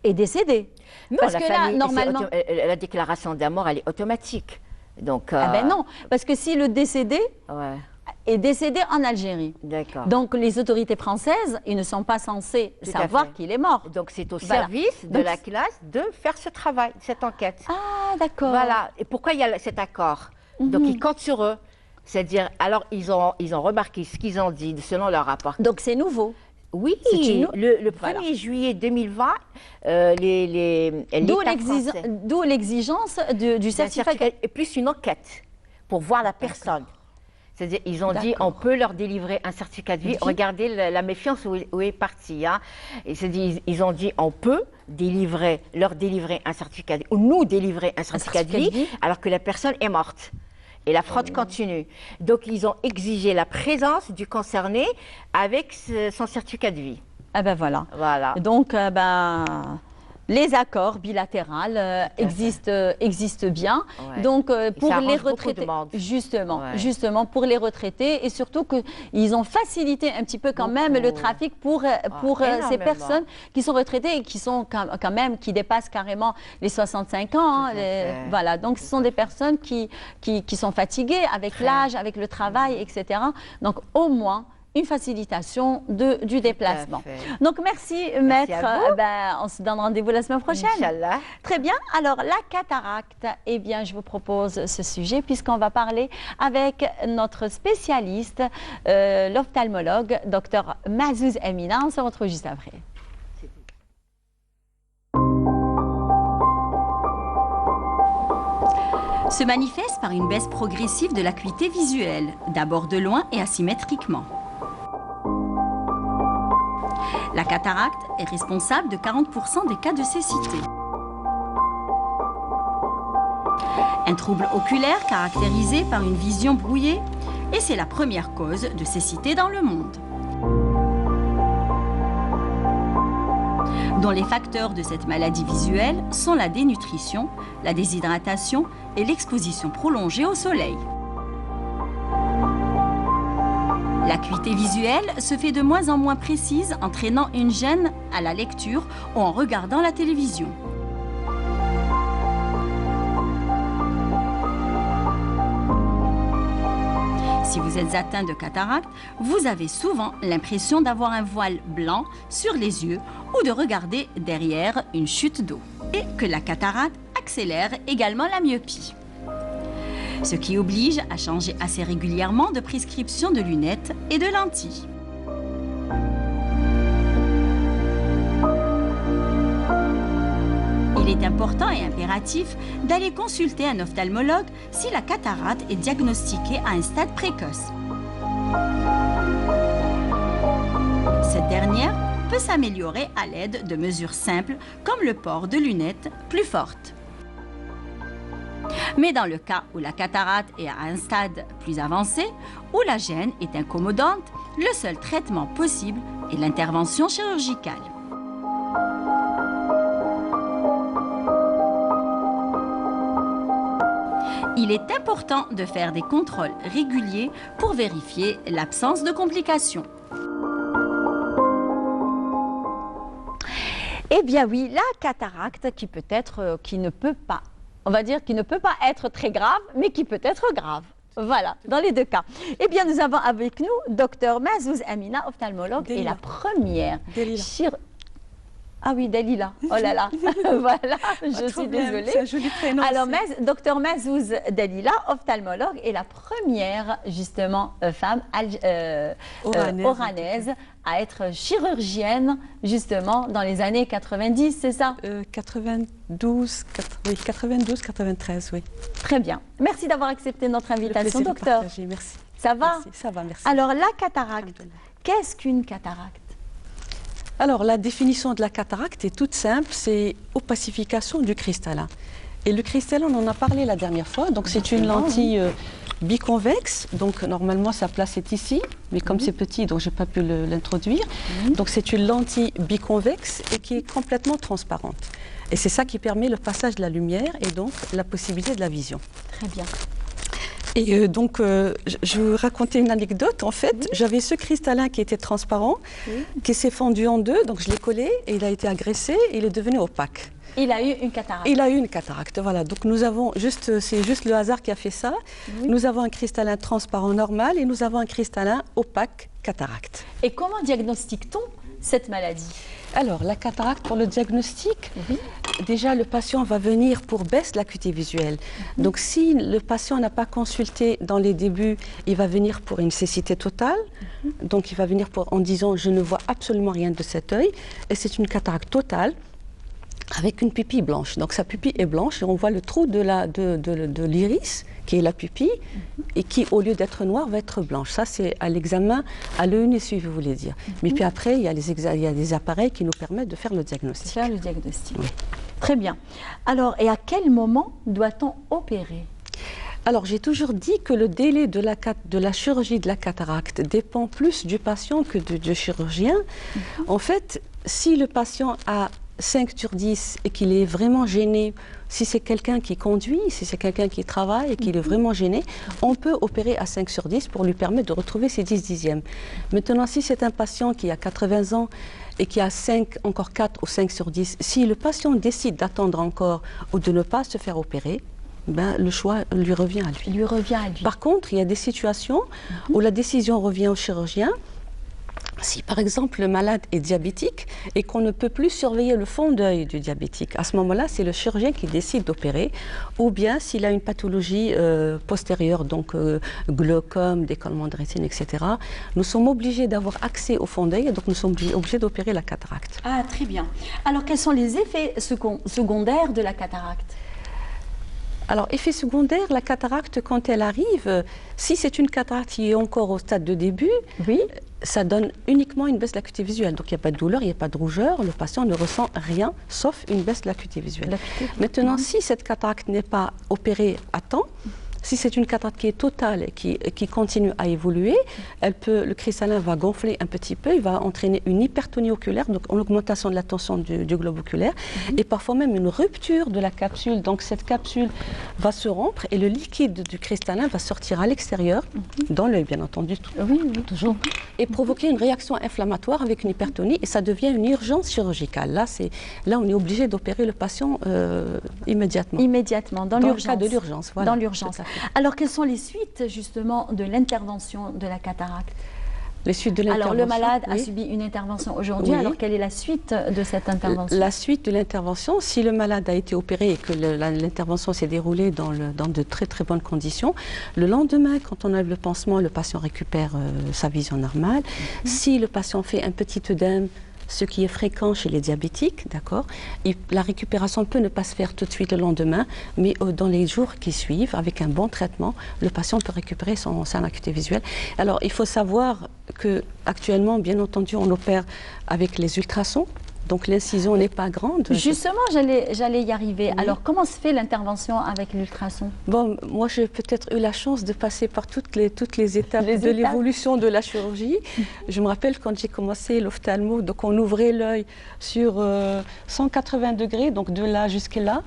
est décédé. Non, Parce la que là, famille, normalement. la déclaration de mort, elle est automatique. Donc, Ah ben non, parce que si le décédé ouais. est décédé en Algérie. D'accord. Donc les autorités françaises, ils ne sont pas censés Tout à savoir fait. qu'il est mort. Donc c'est au Voilà. service de Donc, la classe de faire ce travail, cette enquête. Ah, d'accord. Voilà. Et pourquoi il y a cet accord? Donc ils comptent sur eux. C'est-à-dire, alors ils ont remarqué ce qu'ils ont dit selon leur rapport. Donc c'est nouveau. Oui, C'est une- le 1er Voilà. juillet 2020, l'État français- D'où l'exigence du d'un certificat. et plus une enquête pour voir la personne. C'est-à-dire, ils ont dit, on D'accord. peut leur délivrer un certificat de vie. Regardez la méfiance où est partie. Hein. Et ils ont dit, on peut leur délivrer un certificat de vie, ou nous délivrer un certificat de vie, alors que la personne est morte. Et la fraude continue. Donc, ils ont exigé la présence du concerné avec son certificat de vie. Ah ben voilà. Voilà. Donc, les accords bilatéraux existent bien. Ouais. Donc, pour ça les arrange beaucoup de retraités, monde. justement, Ouais. justement, pour les retraités, et surtout qu'ils ont facilité un petit peu quand même le trafic pour ces énormément. personnes qui sont retraitées et qui sont quand même, qui dépassent carrément les 65 ans. Hein, Tout à fait. voilà, donc ce sont des personnes qui sont fatiguées avec l'âge, avec le travail, etc. Donc, au moins, une facilitation du déplacement. fait. Donc, merci, à maître. vous. On se donne rendez-vous la semaine prochaine. Inch'Allah. Très bien. Alors, la cataracte, eh bien, je vous propose ce sujet puisqu'on va parler avec notre spécialiste, l'ophtalmologue, Dr Mazouz Amina. On se retrouve juste après. Se manifeste par une baisse progressive de l'acuité visuelle, d'abord de loin et asymétriquement. La cataracte est responsable de 40% des cas de cécité. Un trouble oculaire caractérisé par une vision brouillée, et c'est la première cause de cécité dans le monde. Dont les facteurs de cette maladie visuelle sont la dénutrition, la déshydratation et l'exposition prolongée au soleil. L'acuité visuelle se fait de moins en moins précise, entraînant une gêne à la lecture ou en regardant la télévision. Si vous êtes atteint de cataracte, vous avez souvent l'impression d'avoir un voile blanc sur les yeux ou de regarder derrière une chute d'eau. Et que la cataracte accélère également la myopie. Ce qui oblige à changer assez régulièrement de prescription de lunettes et de lentilles. Il est important et impératif d'aller consulter un ophtalmologue si la cataracte est diagnostiquée à un stade précoce. Cette dernière peut s'améliorer à l'aide de mesures simples comme le port de lunettes plus fortes. Mais dans le cas où la cataracte est à un stade plus avancé, où la gêne est incommodante, le seul traitement possible est l'intervention chirurgicale. Il est important de faire des contrôles réguliers pour vérifier l'absence de complications. Eh bien oui, la cataracte qui ne peut pas, on va dire qui ne peut pas être très grave, mais qui peut être grave. Voilà, dans les deux cas. Eh bien, nous avons avec nous Dr Mazouz Amina, ophtalmologue, Delila. et la première Delila. Ah oui, Dalila. Oh là là. Voilà, je suis désolée. C'est un joli prénom. Alors, aussi. Dr Mazouz Dalila, ophtalmologue, est la première, justement, femme oranaise à être chirurgienne, justement, dans les années 90, c'est ça? 92, 93, oui. Très bien. Merci d'avoir accepté notre Le invitation, plaisir de docteur. partager, merci. Ça va? Merci, ça va, merci. Alors, la cataracte, qu'est-ce qu'une cataracte? Alors, la définition de la cataracte est toute simple, c'est opacification du cristallin. Et le cristallin, on en a parlé la dernière fois, donc c'est une lentille biconvexe, donc normalement sa place est ici, mais comme c'est petit, donc je n'ai pas pu l'introduire. Donc c'est une lentille biconvexe et qui est complètement transparente. Et c'est ça qui permet le passage de la lumière et donc la possibilité de la vision. Très bien. Et donc, je vais vous raconter une anecdote. En fait, j'avais ce cristallin qui était transparent, qui s'est fendu en deux. Donc, je l'ai collé et il a été agressé et il est devenu opaque. Il a eu une cataracte. Il a eu une cataracte, voilà. Donc, nous avons c'est juste le hasard qui a fait ça. Nous avons un cristallin transparent normal et nous avons un cristallin opaque cataracte. Et comment diagnostique-t-on cette maladie? Alors, la cataracte, pour le diagnostic, déjà, le patient va venir pour baisse de l'acuité visuelle. Donc, si le patient n'a pas consulté dans les débuts, il va venir pour une cécité totale. Donc, il va venir en disant « je ne vois absolument rien de cet œil ». Et c'est une cataracte totale avec une pupille blanche. Donc, sa pupille est blanche et on voit le trou de l'iris, qui est la pupille, et qui, au lieu d'être noire, va être blanche. Ça, c'est à l'examen, à l'œil nu, si vous voulez dire. Mais puis après, il y a des appareils qui nous permettent de faire le diagnostic. Faire le diagnostic. Oui. Très bien. Alors, et à quel moment doit-on opérer? Alors, j'ai toujours dit que le délai de la chirurgie de la cataracte dépend plus du patient que du chirurgien. En fait, si le patient a 5 sur 10 et qu'il est vraiment gêné, si c'est quelqu'un qui conduit, si c'est quelqu'un qui travaille et qu'il est vraiment gêné, on peut opérer à 5 sur 10 pour lui permettre de retrouver ses 10 dixièmes. Maintenant, si c'est un patient qui a 80 ans et qui a encore 4 ou 5 sur 10, si le patient décide d'attendre encore ou de ne pas se faire opérer, ben, le choix lui revient à lui. Il lui revient à lui. Par contre, il y a des situations où la décision revient au chirurgien. Si par exemple le malade est diabétique et qu'on ne peut plus surveiller le fond d'œil du diabétique, à ce moment-là, c'est le chirurgien qui décide d'opérer, ou bien s'il a une pathologie postérieure, donc glaucome, décollement de rétine, etc., nous sommes obligés d'avoir accès au fond d'œil et donc nous sommes obligés d'opérer la cataracte. Ah, très bien. Alors, quels sont les effets secondaires de la cataracte? Alors, effet secondaire, la cataracte, quand elle arrive, si c'est une cataracte qui est encore au stade de début, ça donne uniquement une baisse de l'acuité visuelle. Donc, il n'y a pas de douleur, il n'y a pas de rougeur, le patient ne ressent rien, sauf une baisse de l'acuité visuelle. Maintenant, si cette cataracte n'est pas opérée à temps, si c'est une cataracte qui est totale et qui continue à évoluer, le cristallin va gonfler un petit peu, il va entraîner une hypertonie oculaire, donc une augmentation de la tension du globe oculaire, et parfois même une rupture de la capsule. Donc cette capsule va se rompre et le liquide du cristallin va sortir à l'extérieur, dans l'œil bien entendu, toujours, et provoquer une réaction inflammatoire avec une hypertonie, et ça devient une urgence chirurgicale. Là on est obligé d'opérer le patient immédiatement. Immédiatement, dans l'urgence. Dans le cas de l'urgence, voilà. Dans l'urgence. Alors, quelles sont les suites, justement, de l'intervention de la cataracte? Les suites de l'intervention. Alors, le malade a subi une intervention aujourd'hui. Alors, quelle est la suite de cette intervention? La suite de l'intervention, si le malade a été opéré et que l'intervention s'est déroulée dans de très très bonnes conditions, le lendemain, quand on a le pansement, le patient récupère sa vision normale. Si le patient fait un petit œdème, ce qui est fréquent chez les diabétiques, d'accord. La récupération peut ne pas se faire tout de suite le lendemain, mais dans les jours qui suivent, avec un bon traitement, le patient peut récupérer sa acuité visuelle. Alors, il faut savoir qu'actuellement, bien entendu, on opère avec les ultrasons. Donc l'incision n'est pas grande. Justement, j'allais y arriver. Alors, comment se fait l'intervention avec l'ultrason? Bon, moi, j'ai peut-être eu la chance de passer par toutes les étapes de l'évolution de la chirurgie. Je me rappelle quand j'ai commencé l'ophtalmo, donc on ouvrait l'œil sur 180 degrés, donc de là jusqu'à là,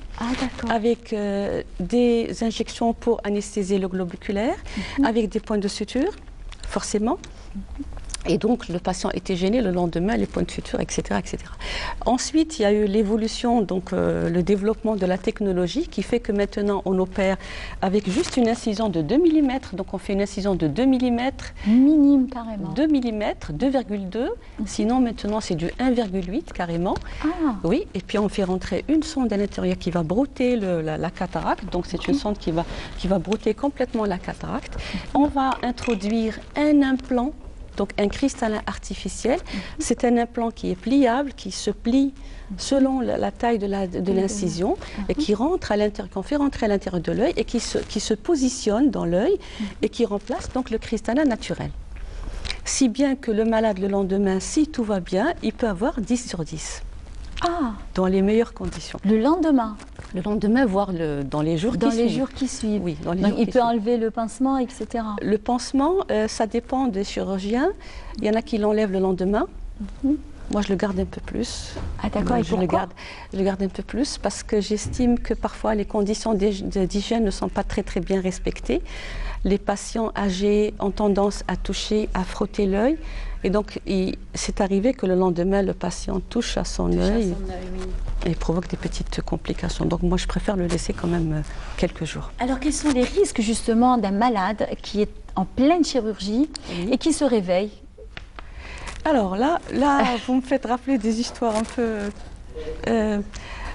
avec des injections pour anesthésier le globe oculaire, avec des points de suture, forcément. Et donc, le patient était gêné le lendemain, les points de suture, etc., etc. Ensuite, il y a eu l'évolution, donc le développement de la technologie qui fait que maintenant, on opère avec juste une incision de 2 mm. Donc, on fait une incision de 2 mm. Minime, carrément. 2 mm, 2,2. Sinon, maintenant, c'est du 1,8 carrément. Ah. Oui, et puis on fait rentrer une sonde à l'intérieur qui va brouter la cataracte. Donc, c'est une sonde qui va brouter complètement la cataracte. On va introduire un implant. Donc un cristallin artificiel, c'est un implant qui est pliable, qui se plie selon la taille de l'incision et qui rentre à l'intérieur, qu'on fait rentrer à l'intérieur de l'œil et qui se positionne dans l'œil et qui remplace donc le cristallin naturel. Si bien que le malade le lendemain, si tout va bien, il peut avoir 10 sur 10. Ah. Dans les meilleures conditions. Le lendemain? Le lendemain, voire dans les jours qui suivent. Dans les jours qui suivent. Oui, dans les Donc jours il qui peut suivent. enlever le pansement, etc. Le pansement, ça dépend des chirurgiens. Il y en a qui l'enlèvent le lendemain. Moi, je le garde un peu plus. Ah d'accord, et Je le pourquoi? garde un peu plus parce que j'estime que parfois les conditions d'hygiène ne sont pas très très bien respectées. Les patients âgés ont tendance à toucher, à frotter l'œil. Et donc, c'est arrivé que le lendemain, le patient touche à son œil et provoque des petites complications. Donc moi, je préfère le laisser quand même quelques jours. Alors, quels sont les risques justement d'un malade qui est en pleine chirurgie et qui se réveille? Alors là, vous me faites rappeler des histoires un peu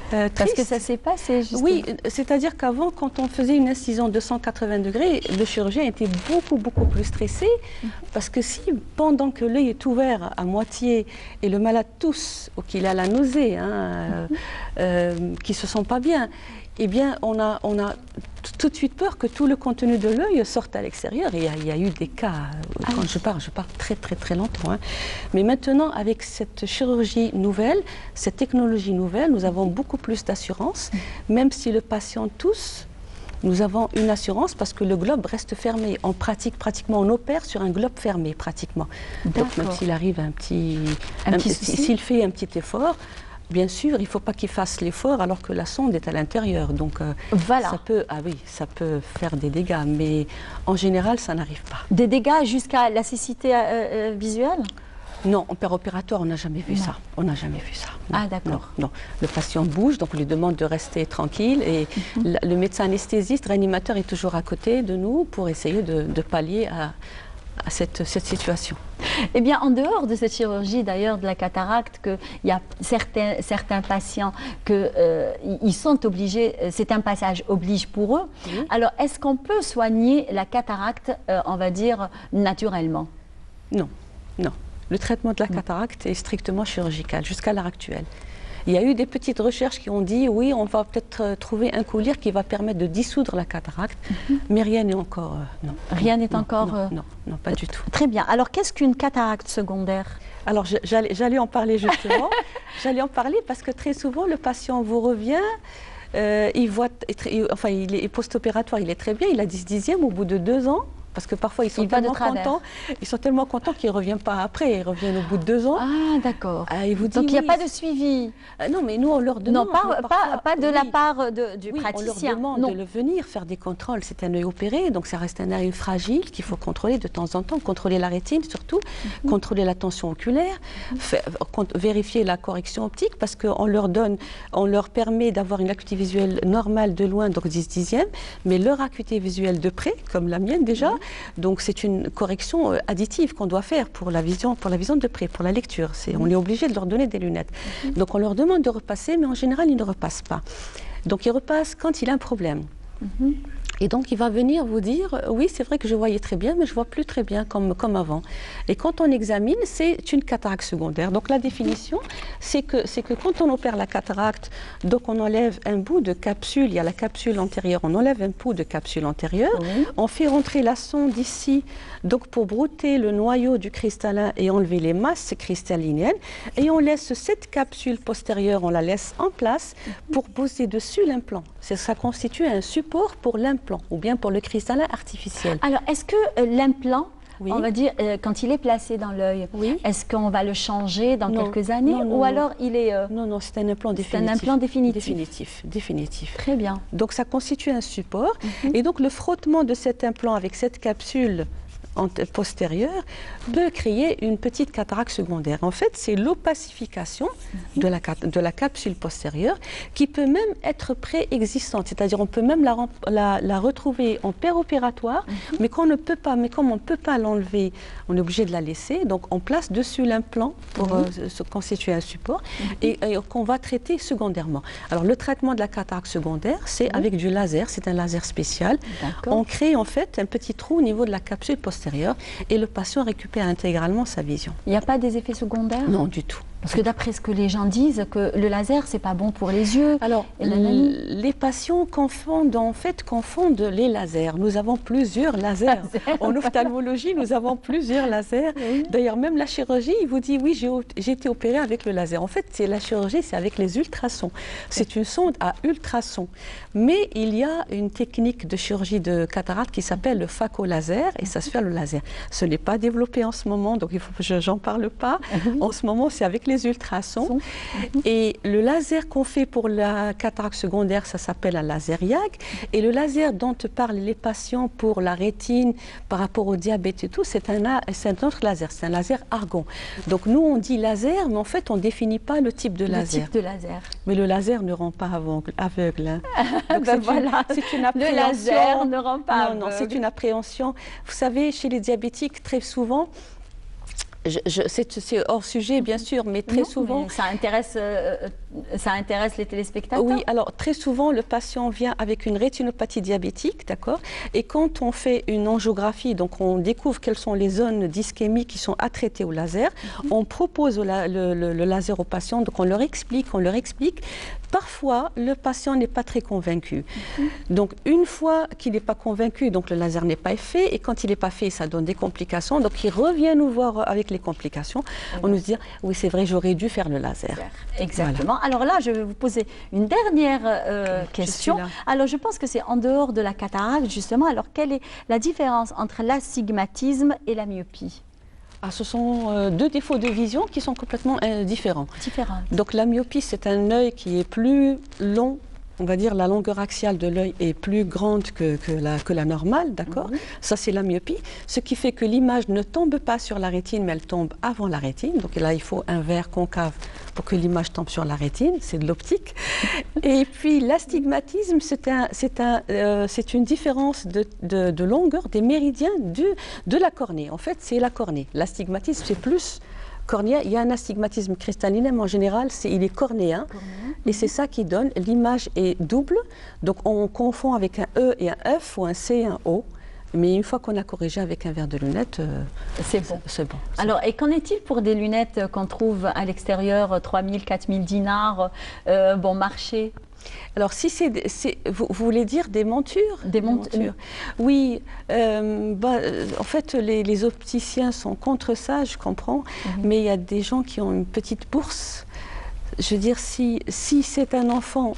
Parce que tristes. ça s'est passé justement. Oui, c'est-à-dire qu'avant, quand on faisait une incision de 180 degrés, le chirurgien était beaucoup plus stressé parce que si, pendant que l'œil est ouvert à moitié et le malade tousse ou qu'il a la nausée, qu'il ne se sent pas bien, eh bien, on a tout de suite peur que tout le contenu de l'œil sorte à l'extérieur. Et il y a eu des cas, quand je parle très longtemps. Hein. Mais maintenant, avec cette chirurgie nouvelle, cette technologie nouvelle, nous avons beaucoup plus d'assurance. Même si le patient tousse, nous avons une assurance parce que le globe reste fermé. On pratique pratiquement, on opère sur un globe fermé pratiquement. Donc même s'il arrive s'il fait un petit effort, bien sûr, il ne faut pas qu'il fasse l'effort alors que la sonde est à l'intérieur. Donc, voilà. ça peut faire des dégâts, mais en général, ça n'arrive pas. Des dégâts jusqu'à la cécité visuelle? Non, en opératoire, on n'a jamais vu ça. On n'a jamais vu ça. Non, Ah, d'accord. Non. Le patient bouge, donc on lui demande de rester tranquille et le médecin anesthésiste, réanimateur est toujours à côté de nous pour essayer de pallier à cette situation. Eh bien, en dehors de cette chirurgie, d'ailleurs, de la cataracte, il y a certains patients ils sont obligés, c'est un passage oblige pour eux. Oui. Alors, est-ce qu'on peut soigner la cataracte, on va dire, naturellement? Non. Le traitement de la cataracte est strictement chirurgical jusqu'à l'heure actuelle. Il y a eu des petites recherches qui ont dit oui, on va peut-être trouver un collyre qui va permettre de dissoudre la cataracte, mais rien n'est encore. Non. Rien n'est encore. Non, pas du tout. Très bien. Alors, qu'est-ce qu'une cataracte secondaire? Alors, j'allais en parler justement. J'allais en parler parce que très souvent, le patient vous revient. Il est post-opératoire, il est très bien, il a 10/10e au bout de 2 ans. Parce que parfois, ils sont tellement contents qu'ils ne reviennent pas après, ils reviennent au bout de 2 ans. Ah, d'accord. Ils vous disent, donc, il n'y a pas de suivi? Non, mais nous, on leur demande. Non, pas de la part du praticien. On leur demande de venir faire des contrôles. C'est un œil opéré, donc ça reste un œil fragile qu'il faut contrôler de temps en temps, contrôler la rétine surtout, contrôler la tension oculaire, vérifier la correction optique, parce qu'on leur permet d'avoir une acuité visuelle normale de loin, donc 10/10e, mais leur acuité visuelle de près, comme la mienne déjà, donc c'est une correction additive qu'on doit faire pour la vision de près, pour la lecture. On est obligé de leur donner des lunettes. Donc on leur demande de repasser, mais en général, ils ne repassent pas. Donc ils repassent quand il a un problème. Et donc, il va venir vous dire, oui, c'est vrai que je voyais très bien, mais je ne vois plus très bien comme avant. Et quand on examine, c'est une cataracte secondaire. Donc, la définition, c'est que quand on opère la cataracte, donc on enlève un bout de capsule, il y a la capsule antérieure, on enlève un bout de capsule antérieure, on fait rentrer la sonde ici, donc pour brouter le noyau du cristallin et enlever les masses cristalliniennes, et on laisse cette capsule postérieure, on la laisse en place pour poser dessus l'implant. Ça constitue un support pour l'implant ou bien pour le cristallin artificiel. Alors, est-ce que l'implant, Oui. on va dire, quand il est placé dans l'œil, Oui. est-ce qu'on va le changer dans Non. quelques années Non, ou alors il est... Non, c'est un implant définitif. C'est un implant définitif. Définitif. Très bien. Donc ça constitue un support et donc le frottement de cet implant avec cette capsule postérieure peut créer une petite cataracte secondaire. En fait, c'est l'opacification de la capsule postérieure qui peut même être préexistante, c'est-à-dire on peut même la retrouver en péropératoire, mais comme on ne peut pas l'enlever, on est obligé de la laisser, donc on place dessus l'implant pour se constituer un support et qu'on va traiter secondairement. Alors le traitement de la cataracte secondaire, c'est avec du laser, c'est un laser spécial. On crée en fait un petit trou au niveau de la capsule postérieure et le patient récupère intégralement sa vision. Il n'y a pas des effets secondaires? Non, du tout. Parce que d'après ce que les gens disent, que le laser, c'est pas bon pour les yeux. Alors, les patients confondent les lasers. Nous avons plusieurs lasers. En ophtalmologie, nous avons plusieurs lasers. D'ailleurs, même la chirurgie, il vous dit, oui, j'ai été opéré avec le laser. En fait, la chirurgie, c'est avec les ultrasons. C'est une sonde à ultrasons. Mais il y a une technique de chirurgie de cataracte qui s'appelle le phacolaser, et ça se fait le laser. Ce n'est pas développé en ce moment, donc j'en parle pas. En ce moment, c'est avec les ultrasons. Et le laser qu'on fait pour la cataracte secondaire, ça s'appelle un laser YAG. Et le laser dont te parlent les patients pour la rétine, par rapport au diabète et tout, c'est un autre laser, c'est un laser argon. Donc nous, on dit laser, mais en fait, on ne définit pas le type de laser. Le type de laser. Mais le laser ne rend pas aveugle. Hein. Donc Ben voilà. c'est une appréhension. Le laser ne rend pas aveugle. Non, c'est une appréhension. Vous savez, chez les diabétiques, très souvent, c'est hors sujet, bien sûr, mais très souvent... Mais ça intéresse les téléspectateurs. Oui, alors très souvent, le patient vient avec une rétinopathie diabétique, d'accord. Et quand on fait une angiographie, donc on découvre quelles sont les zones d'ischémie qui sont à traiter au laser, on propose le laser aux patients, donc on leur explique. Parfois, le patient n'est pas très convaincu. Donc, une fois qu'il n'est pas convaincu, donc le laser n'est pas fait, et quand il n'est pas fait, ça donne des complications. Donc, il revient nous voir avec les complications. On nous dit, oui, c'est vrai, j'aurais dû faire le laser. Exactement. Voilà. Alors là, je vais vous poser une dernière question. Alors, je pense que c'est en dehors de la cataracte, justement. Alors, quelle est la différence entre l'astigmatisme et la myopie? Ce sont deux défauts de vision qui sont complètement différents. Différentes. Donc la myopie, c'est un œil qui est plus long. On va dire la longueur axiale de l'œil est plus grande que la normale, d'accord? Ça, c'est la myopie. Ce qui fait que l'image ne tombe pas sur la rétine, mais elle tombe avant la rétine. Donc là, il faut un verre concave pour que l'image tombe sur la rétine. C'est de l'optique. Et puis, l'astigmatisme, c'est une différence de longueur des méridiens de la cornée. En fait, c'est la cornée. L'astigmatisme, c'est plus... cornéen, il y a un astigmatisme cristallin, mais en général, il est cornéen. Et c'est ça qui donne, l'image est double. Donc on confond avec un E et un F ou un C et un O. Mais une fois qu'on a corrigé avec un verre de lunettes, c'est bon. Alors, et qu'en est-il pour des lunettes qu'on trouve à l'extérieur, 3 000, 4 000 dinars, bon marché? Alors, vous voulez dire des montures? Des montures. Oui. En fait, les opticiens sont contre ça, je comprends. Mais il y a des gens qui ont une petite bourse. Je veux dire, si c'est un enfant,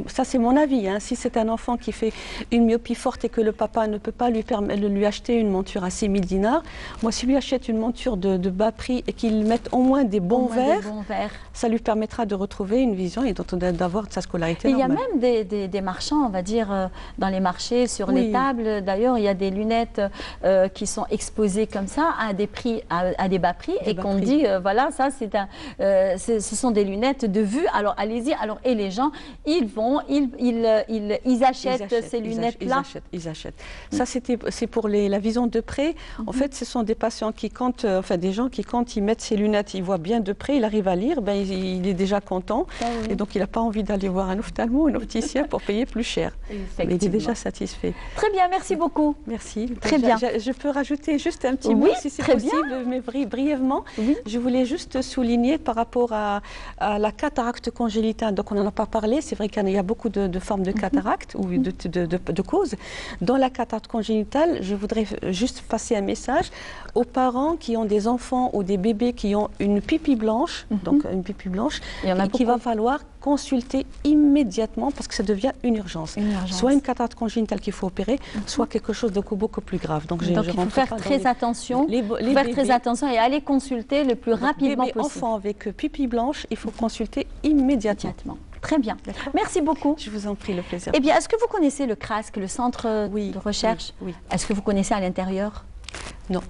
ça c'est mon avis, hein, si c'est un enfant qui fait une myopie forte et que le papa ne peut pas lui acheter une monture à 6 000 dinars, moi si lui achète une monture de bas prix et qu'il mette au moins des bons verres, ça lui permettra de retrouver une vision et d'avoir sa scolarité normale. Il y a même des marchands, on va dire, dans les marchés, sur les tables. D'ailleurs, il y a des lunettes qui sont exposées comme ça à des prix, à des bas prix, et qu'on dit, voilà, ça ce sont des lunettes de vue. Alors allez-y. Alors et les gens, ils vont, ils achètent ces lunettes-là. Ils achètent. Ça c'est pour la vision de près. En fait, ce sont des patients qui des gens qui quand ils mettent ces lunettes, ils voient bien de près, il arrive à lire, ben il est déjà content. Et donc il n'a pas envie d'aller voir un ophtalmo, un opticien pour payer plus cher. Mais il est déjà satisfait. Très bien, merci beaucoup. Merci. Très bien. Je peux rajouter juste un petit mot si c'est possible, mais brièvement. Je voulais juste souligner par rapport à la cataracte congénitale, donc on n'en a pas parlé, c'est vrai qu'il y a beaucoup de formes de cataracte ou de causes. Dans la cataracte congénitale, je voudrais juste passer un message aux parents qui ont des enfants ou des bébés qui ont une pupille blanche, donc une pupille blanche, et qu'il va falloir consulter immédiatement parce que ça devient une urgence. Soit une cataracte congénitale qu'il faut opérer, soit quelque chose de beaucoup plus grave. Donc il faut faire très attention, très attention et aller consulter le plus rapidement possible. Enfants avec pupille blanche, il faut consulter immédiatement. Très bien. Merci beaucoup. Je vous en prie, le plaisir. Eh bien, est-ce que vous connaissez le CRASC, le centre de recherche? Oui. Est-ce que vous connaissez à l'intérieur? Non.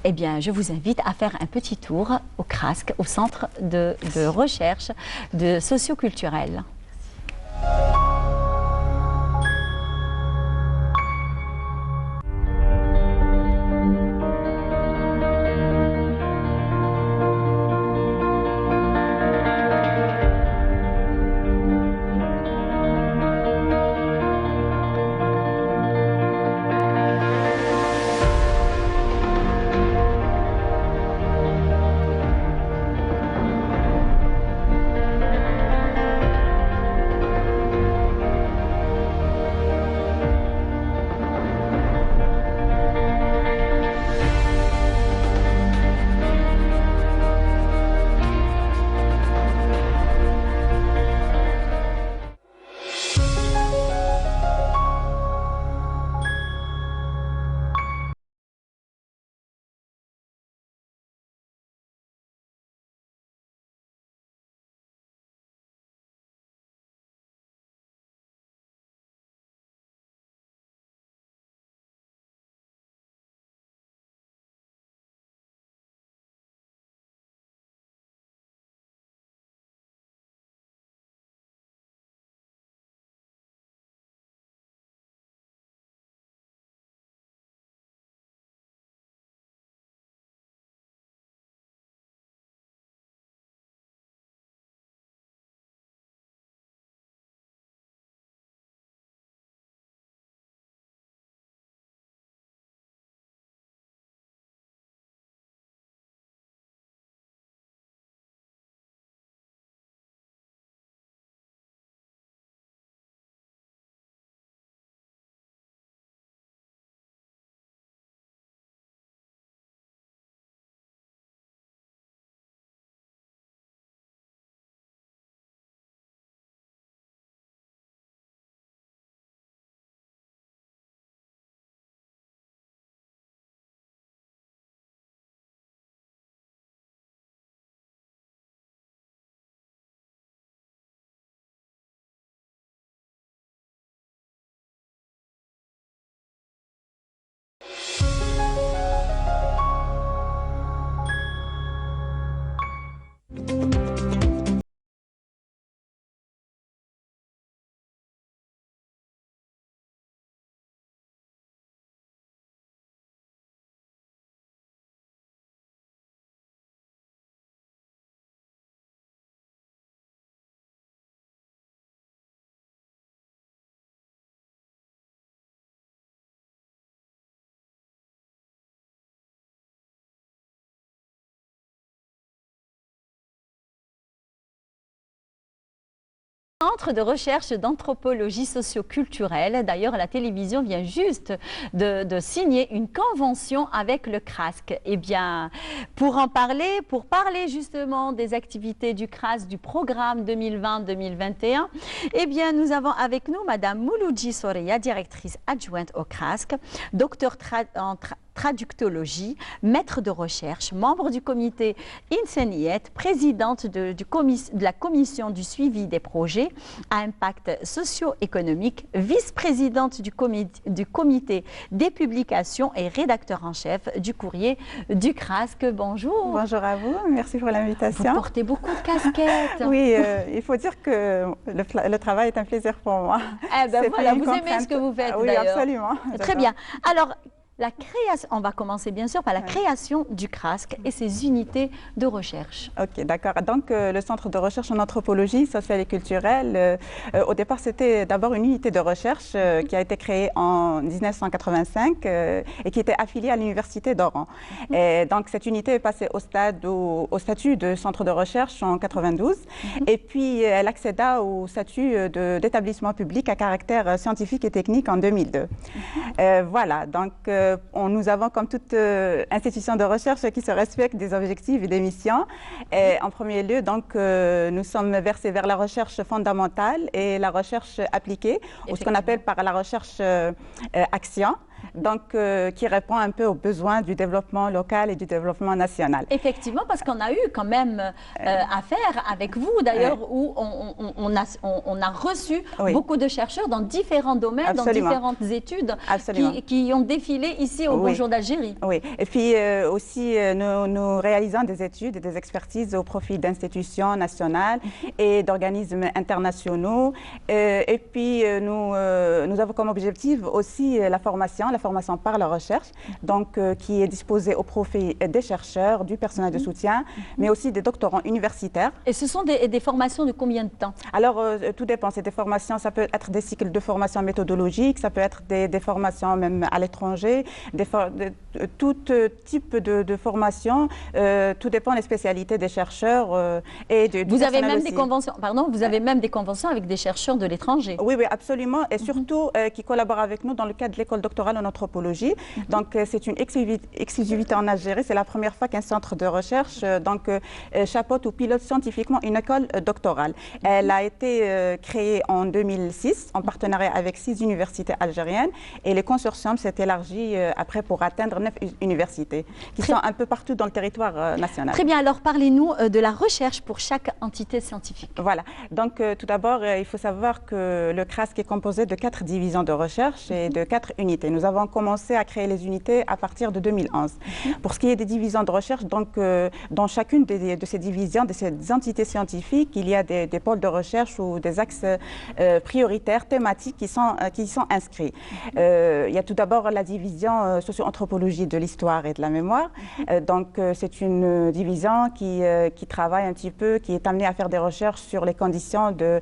Eh bien, je vous invite à faire un petit tour au CRASC, au centre de recherche de socioculturel. Centre de recherche d'anthropologie socio-culturelle. D'ailleurs, la télévision vient juste de signer une convention avec le CRASC. Eh bien, pour parler justement des activités du CRASC, du programme 2020-2021, eh bien, nous avons avec nous Madame Mouloudji Soreya, directrice adjointe au CRASC, docteur en traductologie, maître de recherche, membre du comité INSENIET, présidente de la commission du suivi des projets à impact socio-économique, vice-présidente du comité des publications et rédacteur en chef du courrier du CRASC. Bonjour. Bonjour à vous, merci pour l'invitation. Vous portez beaucoup de casquettes. Oui, il faut dire que le travail est un plaisir pour moi. Eh ben voilà, vous aimez ce que vous faites oui, d'ailleurs. Absolument. Très bien. Alors, la création, on va commencer bien sûr par la création du CRASC et ses unités de recherche. Ok, d'accord. Donc, le Centre de recherche en anthropologie sociale et culturelle, au départ, c'était d'abord une unité de recherche qui a été créée en 1985 et qui était affiliée à l'Université d'Oran. Et donc, cette unité est passée au statut de centre de recherche en 92 et puis elle accéda au statut d'établissement public à caractère scientifique et technique en 2002. Voilà, donc nous avons, comme toute institution de recherche qui se respecte, des objectifs et des missions. Et en premier lieu, donc, nous sommes versés vers la recherche fondamentale et la recherche appliquée, ou ce qu'on appelle par la recherche action. Donc, qui répond un peu aux besoins du développement local et du développement national. Effectivement, parce qu'on a eu quand même affaire avec vous, d'ailleurs, où on a reçu beaucoup de chercheurs dans différents domaines, Absolument. dans différentes études, Absolument. qui ont défilé ici au Bonjour d'Algérie. Oui, et puis aussi, nous réalisons des études et des expertises au profit d'institutions nationales et d'organismes internationaux. Et puis, nous avons comme objectif aussi la formation par la recherche, donc qui est disposée au profit des chercheurs, du personnel de soutien, mais aussi des doctorants universitaires. Et ce sont des formations de combien de temps? Alors, tout dépend. C'est des formations, ça peut être des cycles de formation méthodologique, ça peut être des formations même à l'étranger, tout type de formation. Tout dépend des spécialités des chercheurs et du Vous avez même aussi. des conventions. Pardon, vous avez même des conventions avec des chercheurs de l'étranger. Oui, oui, absolument, et surtout qui collaborent avec nous dans le cadre de l'école doctorale en anthropologie. Donc, c'est une exclusivité en Algérie. C'est la première fois qu'un centre de recherche chapeaute ou pilote scientifiquement une école doctorale. Elle a été créée en 2006 en partenariat avec 6 universités algériennes et le consortium s'est élargi après pour atteindre 9 universités qui sont un peu partout dans le territoire national. Très bien, alors parlez-nous de la recherche pour chaque entité scientifique. Voilà, donc tout d'abord, il faut savoir que le CRASC est composé de 4 divisions de recherche et de 4 unités. Nous avons commencé à créer les unités à partir de 2011. Pour ce qui est des divisions de recherche, donc dans chacune de ces divisions, de ces entités scientifiques, il y a des pôles de recherche ou des axes prioritaires, thématiques qui sont inscrits. Il y a tout d'abord la division socio-anthropologie de l'histoire et de la mémoire. Donc c'est une division qui travaille un petit peu, qui est amenée à faire des recherches sur les conditions de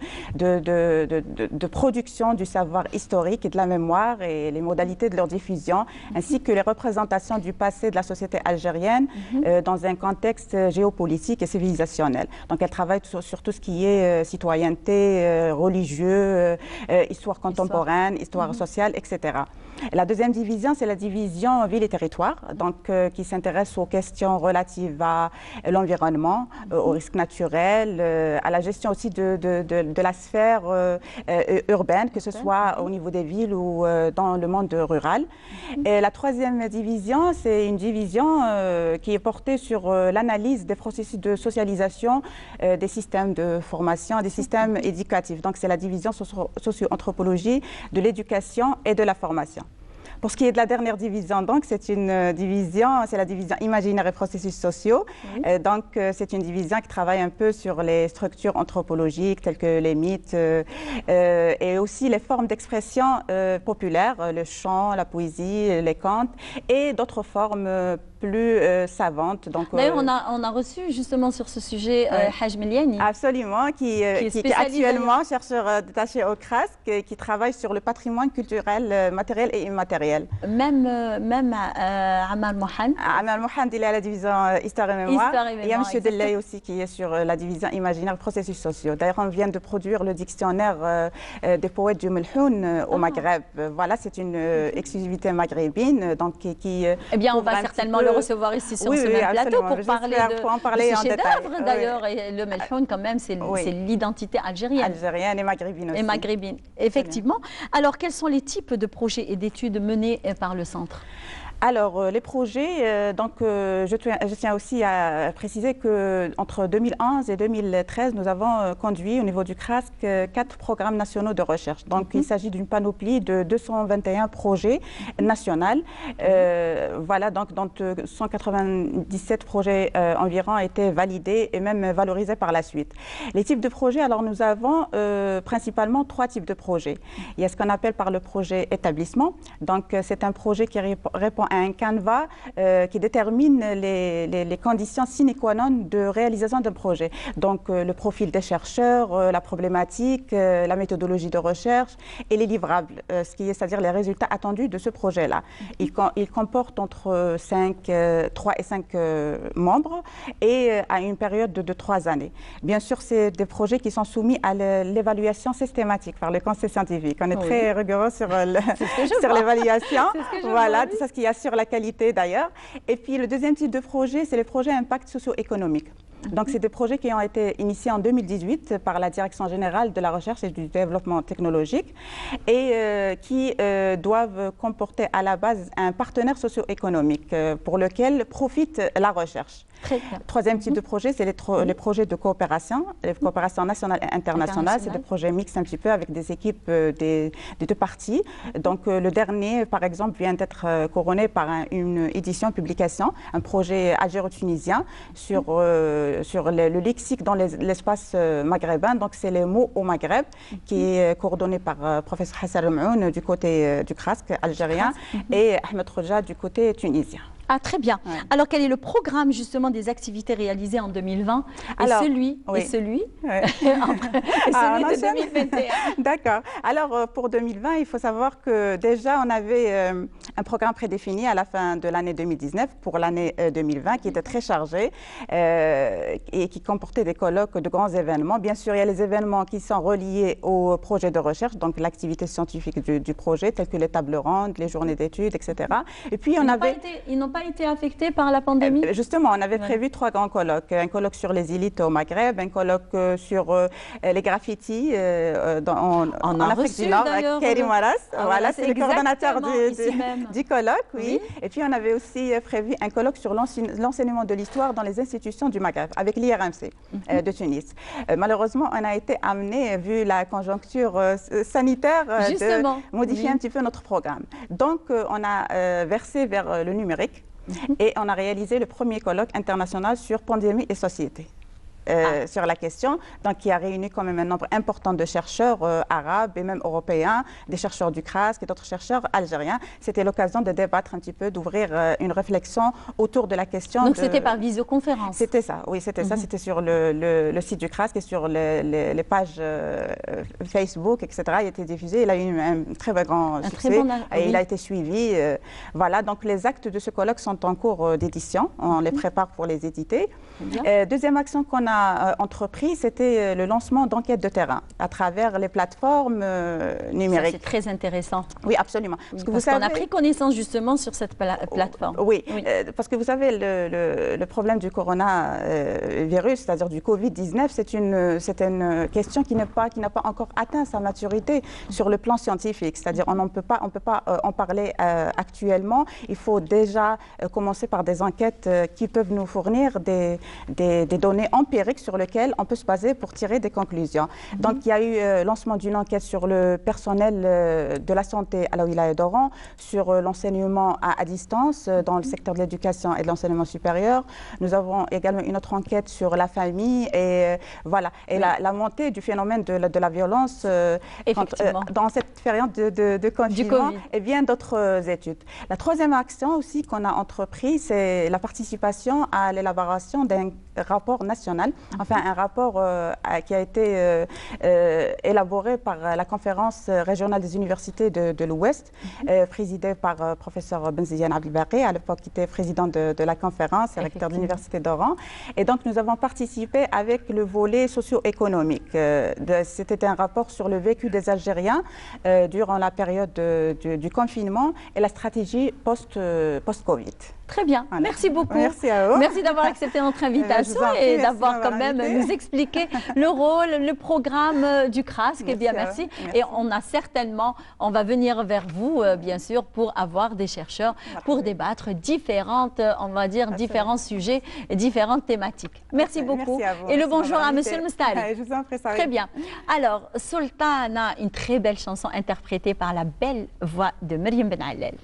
production du savoir historique et de la mémoire et les modalités de leur diffusion, ainsi que les représentations du passé de la société algérienne dans un contexte géopolitique et civilisationnel. Donc elle travaille sur tout ce qui est citoyenneté, religieux, histoire contemporaine, histoire sociale, etc. Et la deuxième division, c'est la division ville et territoire, donc qui s'intéresse aux questions relatives à l'environnement, aux risques naturels, à la gestion aussi de la sphère urbaine, que ce soit au niveau des villes ou dans le monde rural. Et la troisième division, c'est une division qui est portée sur l'analyse des processus de socialisation des systèmes de formation, des systèmes éducatifs. Donc c'est la division socio-anthropologie de l'éducation et de la formation. Pour ce qui est de la dernière division, donc, c'est une division, c'est la division imaginaire et processus sociaux. Oui. Donc, c'est une division qui travaille un peu sur les structures anthropologiques telles que les mythes et aussi les formes d'expression populaires, le chant, la poésie, les contes et d'autres formes plus savante. D'ailleurs, on a reçu justement sur ce sujet Haj Meliani. Absolument, qui est actuellement chercheur détaché au CRASC, qui travaille sur le patrimoine culturel, matériel et immatériel. Même Amal Mohand. Amal Mohand, il est à la division Histoire et Mémoire. Il y a M. Delay aussi qui est sur la division Imaginaire processus sociaux. D'ailleurs, on vient de produire le dictionnaire des poètes du Melhoun au Maghreb. Voilà, c'est une exclusivité maghrébine. Donc, eh bien, on va certainement le recevoir ici sur ce même plateau pour parler de ce chef-d'œuvre d'ailleurs. Et le Melhoun, quand même, c'est l'identité algérienne. Algérienne et maghrébine aussi. Et maghrébine, effectivement. Alors, quels sont les types de projets et d'études menés par le centre ? Alors, les projets, je tiens aussi à préciser qu'entre 2011 et 2013, nous avons conduit au niveau du CRASC 4 programmes nationaux de recherche. Donc, il s'agit d'une panoplie de 221 projets nationaux. Voilà, donc 197 projets environ ont été validés et même valorisés par la suite. Les types de projets, alors nous avons principalement 3 types de projets. Il y a ce qu'on appelle par le projet établissement. Donc, c'est un projet qui répond à un canevas qui détermine les conditions sine qua non de réalisation d'un projet. Donc, le profil des chercheurs, la problématique, la méthodologie de recherche et les livrables, c'est-à-dire les résultats attendus de ce projet-là. Il comporte entre 3 et 5 membres et à une période de 3 années. Bien sûr, c'est des projets qui sont soumis à l'évaluation systématique par le conseil scientifique. On est très rigoureux sur l'évaluation. Voilà, c'est ce qu'il y a sur la qualité d'ailleurs. Et puis le deuxième type de projet, c'est les projets impact socio-économique. Donc, c'est des projets qui ont été initiés en 2018 par la Direction générale de la recherche et du développement technologique et qui doivent comporter à la base un partenaire socio-économique pour lequel profite la recherche. Troisième type de projet, c'est les projets de coopération, les coopérations nationales et internationales. C'est des projets mixtes un petit peu avec des équipes des deux parties. Donc, le dernier, par exemple, vient d'être couronné par une édition-publication, un projet algéro-tunisien sur le lexique dans l'espace maghrébin. Donc, c'est les mots au Maghreb, qui est coordonné par professeur Hassan Remoun du côté du CRASC algérien et Ahmed Khoja du côté tunisien. Ah, très bien. Ouais. Alors, quel est le programme justement des activités réalisées en 2020 et celui de 2021? D'accord. Alors, pour 2020, il faut savoir que déjà, on avait un programme prédéfini à la fin de l'année 2019 pour l'année 2020 qui était très chargé et qui comportait des colloques, de grands événements. Bien sûr, il y a les événements qui sont reliés au projet de recherche, donc l'activité scientifique du projet, telles que les tables rondes, les journées d'études, etc. Et puis, ils n'ont pas été affectés par la pandémie? Justement, on avait prévu 3 grands colloques. Un colloque sur les élites au Maghreb, un colloque sur les graffitis en Afrique du Nord, avec Karim Waras. Voilà, c'est le coordonnateur du colloque. Oui. Et puis, on avait aussi prévu un colloque sur l'enseignement de l'histoire dans les institutions du Maghreb, avec l'IRMC de Tunis. Malheureusement, on a été amené, vu la conjoncture sanitaire, de modifier un petit peu notre programme. Donc, on a versé vers le numérique. Et on a réalisé le premier colloque international sur pandémie et société. Sur la question, donc qui a réuni quand même un nombre important de chercheurs arabes et même européens, des chercheurs du CRASC et d'autres chercheurs algériens. C'était l'occasion de débattre un petit peu, d'ouvrir une réflexion autour de la question. Donc c'était par visioconférence? C'était ça, oui, c'était ça. C'était sur le site du CRASC et sur les pages Facebook, etc. Il a été diffusé, il a eu un très grand succès et il a été suivi. Voilà, donc les actes de ce colloque sont en cours d'édition. On les prépare pour les éditer. Deuxième action qu'on a entrepris, c'était le lancement d'enquêtes de terrain à travers les plateformes numériques. C'est très intéressant. Oui, absolument. Parce qu'on a pris connaissance justement sur cette plateforme. Oui, parce que vous savez, le problème du coronavirus, c'est-à-dire du Covid-19, c'est une question qui n'a pas encore atteint sa maturité sur le plan scientifique. C'est-à-dire on ne peut pas en parler actuellement. Il faut déjà commencer par des enquêtes qui peuvent nous fournir des données empiriques empirique sur lequel on peut se baser pour tirer des conclusions. Donc, il y a eu lancement d'une enquête sur le personnel de la santé à la wilaya d'Oran, sur l'enseignement à distance dans le secteur de l'éducation et de l'enseignement supérieur. Nous avons également une autre enquête sur la famille et voilà, et la montée du phénomène de la violence dans cette période de confinement et bien d'autres études. La troisième action aussi qu'on a entrepris, c'est la participation à l'élaboration d'un rapport national, enfin un rapport qui a été élaboré par la conférence régionale des universités de l'Ouest, présidée par professeur Benziane Abdelbaki, à l'époque qui était président de la conférence et recteur de l'université d'Oran. Et donc nous avons participé avec le volet socio-économique. C'était un rapport sur le vécu des Algériens durant la période du confinement et la stratégie post-Covid. Très bien, voilà. Merci beaucoup. Merci à vous. Merci d'avoir accepté notre invitation et d'avoir quand même nous expliqué le rôle, le programme du CRASC. Eh bien, merci. Et on va venir vers vous, bien sûr, pour avoir des chercheurs, pour débattre différentes, on va dire, différents sujets et différentes thématiques. Merci beaucoup. Merci à vous. Et le bonjour à Monsieur le Mstari. Je vous en prie, ça Très bien. Alors, Sultana, une très belle chanson interprétée par la belle voix de Myriam Ben Allel.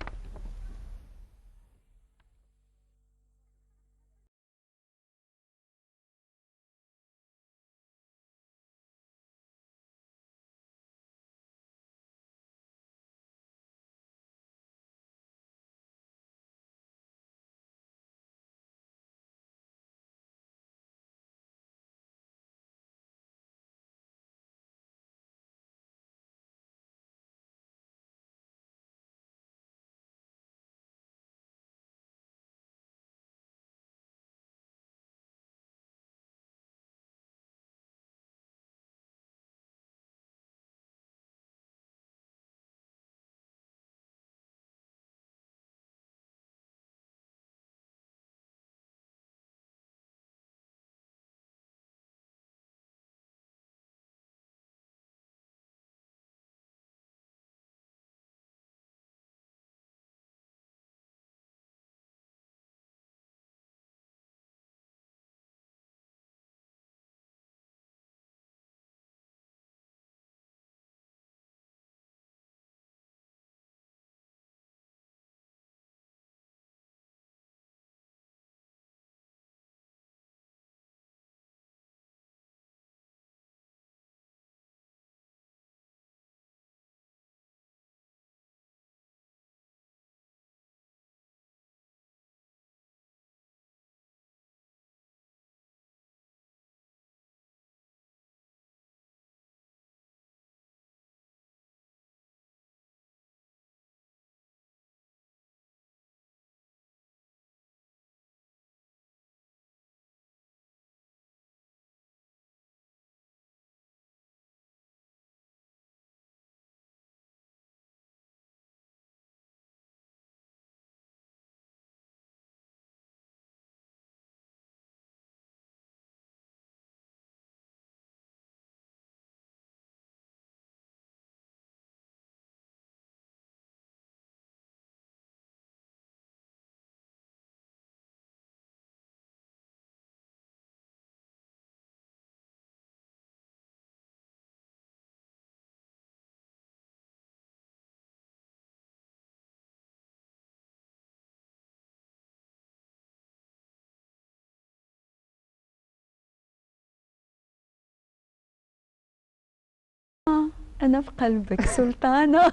أنا في قلبك سلطانة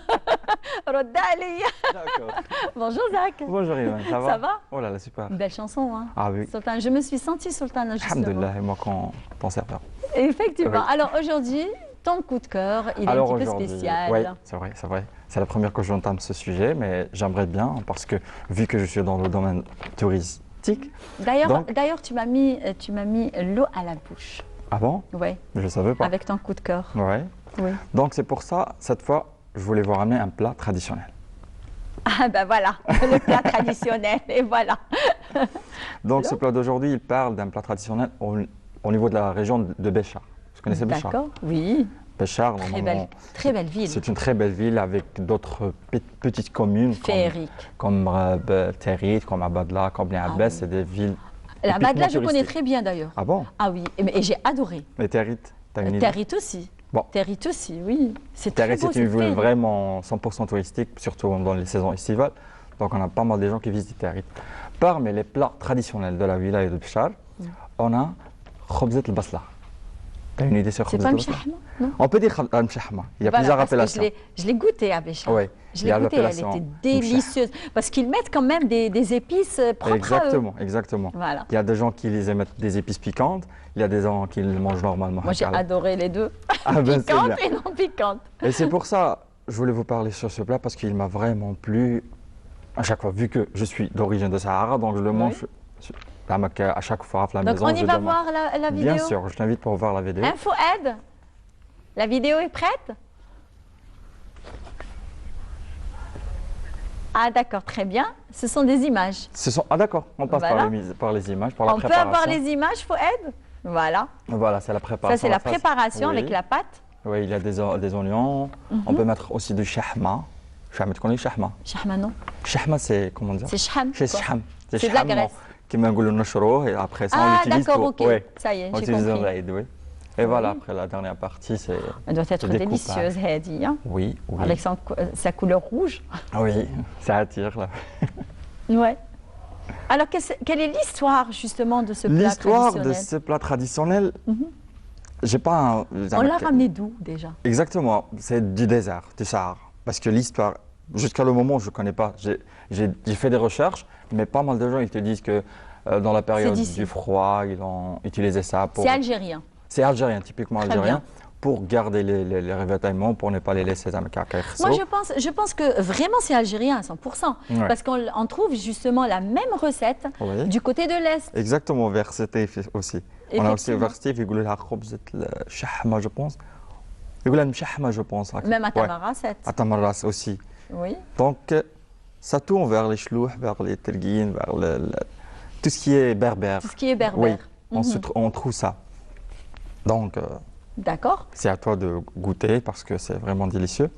رد عليا. Bonjour Zach. Bonjour Ivan, ça va? Ça va? Oh là là, super. Une belle chanson, hein? Ah oui. Sultana, je me suis sentie Sultana justement. Alhamdulillah, et moi ton serveur. Effectivement. Oui. Alors aujourd'hui, ton coup de cœur, il est un petit peu spécial. Oui, c'est vrai, c'est vrai. C'est la première fois que j'entame ce sujet, mais j'aimerais bien parce que vu que je suis dans le domaine touristique. D'ailleurs, tu m'as mis l'eau à la bouche. Ah bon? Oui. Je ne savais pas. Avec ton coup de cœur. Ouais. Oui. Donc c'est pour ça, cette fois, je voulais vous ramener un plat traditionnel. Ah ben voilà, le plat traditionnel, et voilà. Donc ce plat d'aujourd'hui, il parle d'un plat traditionnel au niveau de la région de Béchar. Vous connaissez Béchar? D'accord, oui. Béchar, très belle ville. C'est une très belle ville avec d'autres petites communes féeriques comme Territ, comme Abadla, comme Les Abbès. C'est des villes La madeleine, je Typiquement connais touristique. très bien d'ailleurs. Ah bon? Ah oui, et j'ai adoré. Les Territes, t'as une idée? Territ aussi. Bon. Territ aussi, oui. C'est très Territes, beau, c'est une ville fait. vraiment 100% touristique, surtout dans les saisons estivales. Donc on a pas mal de gens qui visitent Territes. Parmi les plats traditionnels de la wilaya de Béchar, on a khobzet al-basla. T'as une idée sur C'est khobzet pas al-basla? mchahma, non? On peut dire al-mchahma. Il y a Voilà, plusieurs parce que appellations. je l'ai goûté à Béchar. Oui, Je il y l'ai a goûté, elle l'appellation était délicieuse. Parce qu'ils mettent quand même des épices propres à eux. Exactement, exactement. Voilà. Il y a des gens qui les aiment mettre des épices piquantes, il y a des gens qui le mangent normalement. Moi, j'ai adoré les deux. Ah ben, c'est Piquantes bien. et non piquantes. Et c'est pour ça, je voulais vous parler sur ce plat parce qu'il m'a vraiment plu à chaque fois, vu que je suis d'origine de Sahara, donc je le mange à Mecca à chaque fois à la Donc maison. on y je va demande. voir la vidéo. Bien sûr, je t'invite pour voir la vidéo. Info aide. La vidéo est prête? Ah d'accord, très bien. Ce sont des images. Ah d'accord, on passe Voilà. par les images, par la On peut préparation. avoir les images, Fouad? Voilà. Voilà, c'est la préparation. Ça, c'est la phase. préparation Oui. avec la pâte. Oui, il y a des oignons. On peut mettre aussi du shahma. Shahma, tu connais le shahma? Shahma, non? Shahma, c'est comment dire? C'est shaham. C'est quoi. shaham. C'est de la graisse. Qui m'engoule le nochro et après ça, on Ah l'utilise d'accord, pour... ok. Ouais. Ça y est, On j'ai utilise un compris. raid, oui. Et voilà, après la dernière partie, c'est... Elle doit être le découpage. délicieuse, Hadi, hein, Oui, oui. avec sa couleur rouge. Oui, ça attire là. Ouais. Alors, quelle est l'histoire justement de ce plat L'histoire traditionnel? de ce plat traditionnel, j'ai pas un... On l'a ramené d'où déjà? Exactement, c'est du désert, du Sahara. Parce que l'histoire, jusqu'à le moment où je ne connais pas, j'ai fait des recherches, mais pas mal de gens ils te disent que dans la période d'ici. du froid, ils ont utilisé ça pour... C'est algérien. C'est algérien, typiquement Très algérien, bien. pour garder les revêtements, pour ne pas les laisser à Moi, je pense que vraiment c'est algérien à 100%. Ouais. Parce qu'on trouve justement la même recette Oui. du côté de l'Est. Exactement, vers Sétif aussi. On a aussi Effectivement. vers Sétif, ils disent la khobzet shahma, je pense. Ils disent mshahma, je pense. Même à Ouais. Tamarasset. À Tamarras aussi. Oui. Donc, ça tourne vers les chlouh, vers les terguines, vers tout ce qui est berbère. Tout ce qui est berbère. Oui, Mhm. on trouve ça. Donc, D'accord. c'est à toi de goûter parce que c'est vraiment délicieux.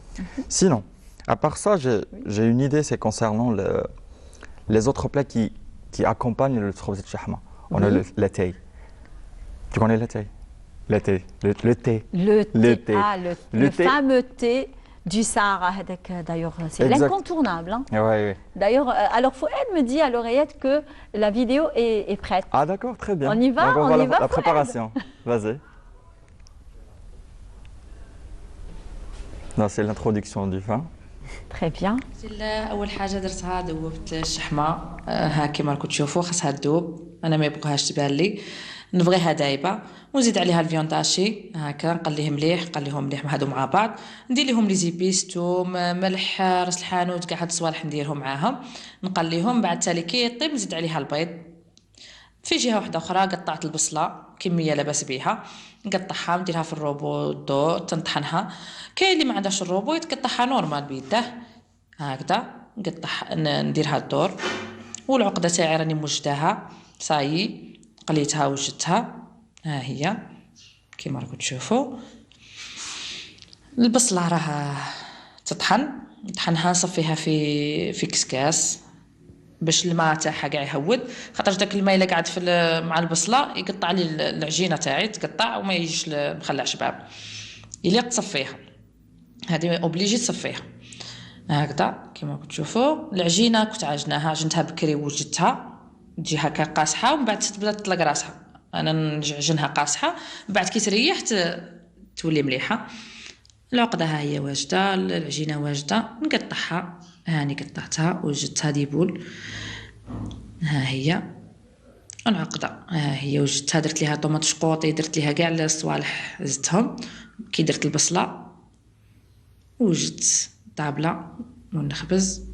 Sinon, à part ça, j'ai une idée, c'est concernant les autres plats qui accompagnent le khobzet shahma. On a le thé. Tu connais le thé? Le thé. Le thé. Le thé. Le thé. Ah, Le le thé. fameux thé du Sahara. D'ailleurs, c'est Exact. l'incontournable. Hein. Oui. D'ailleurs, alors Fouad me dit à l'oreillette que la vidéo est prête. Ah d'accord, très bien. On y va, Donc, on voit y va, la Fouad. préparation. Vas-y. Non, c'est l'introduction du vin. Très bien. اول حاجه درتها ذوبت الشحمه ها كما راكم تشوفوا خاصها تذوب انا ما يبغوهاش تبان لي نبغيها دايبه ونزيد عليها الفيونداشي هكا نقليهم مليح هادو مع بعض ندير لهم لي زيبيس توم ملح راس الحانوت كاع هاد الصوالح نديرهم معاهم نقليهم بعد تالي كي يطيب نزيد عليها البيض في جهه واحده اخرى قطعت البصله كميه لاباس بها نقطعها نديرها في الروبو دو تنطحنها كاين اللي ما عندهاش الروبو يتقطعها نورمال بيده هكذا نديرها الدور والعقده تاعي راني موجداها صايي قليتها وجدتها ها هي كيما راكم تشوفوا البصله راها تطحن نطحنها نصفيها في كسكاس باش الماء تاعها كاع يهود خاطر داك الماء الا قعد مع البصله يقطع لي العجينه تاعي تقطع وما يجيش مخلع شباب الا تصفيها هذه اوبليجي تصفيها هكذا كما كتشوفوا العجينه كنت عجنتها بكري وجدتها تجي هكا قاصحه ومن بعد تبدا تطلق راسها انا نعجنها قاصحه من بعد كي تريح تولي مليحه العقده ها هي واجده العجينه واجده نقطعها هاني قطعتها وجدتها ديبول ها هي العقده ها هي وجدتها درت ليها طوماط شقوطي درت ليها كاع الصوالح زدتهم كي درت البصله وجدت طابله ونخبز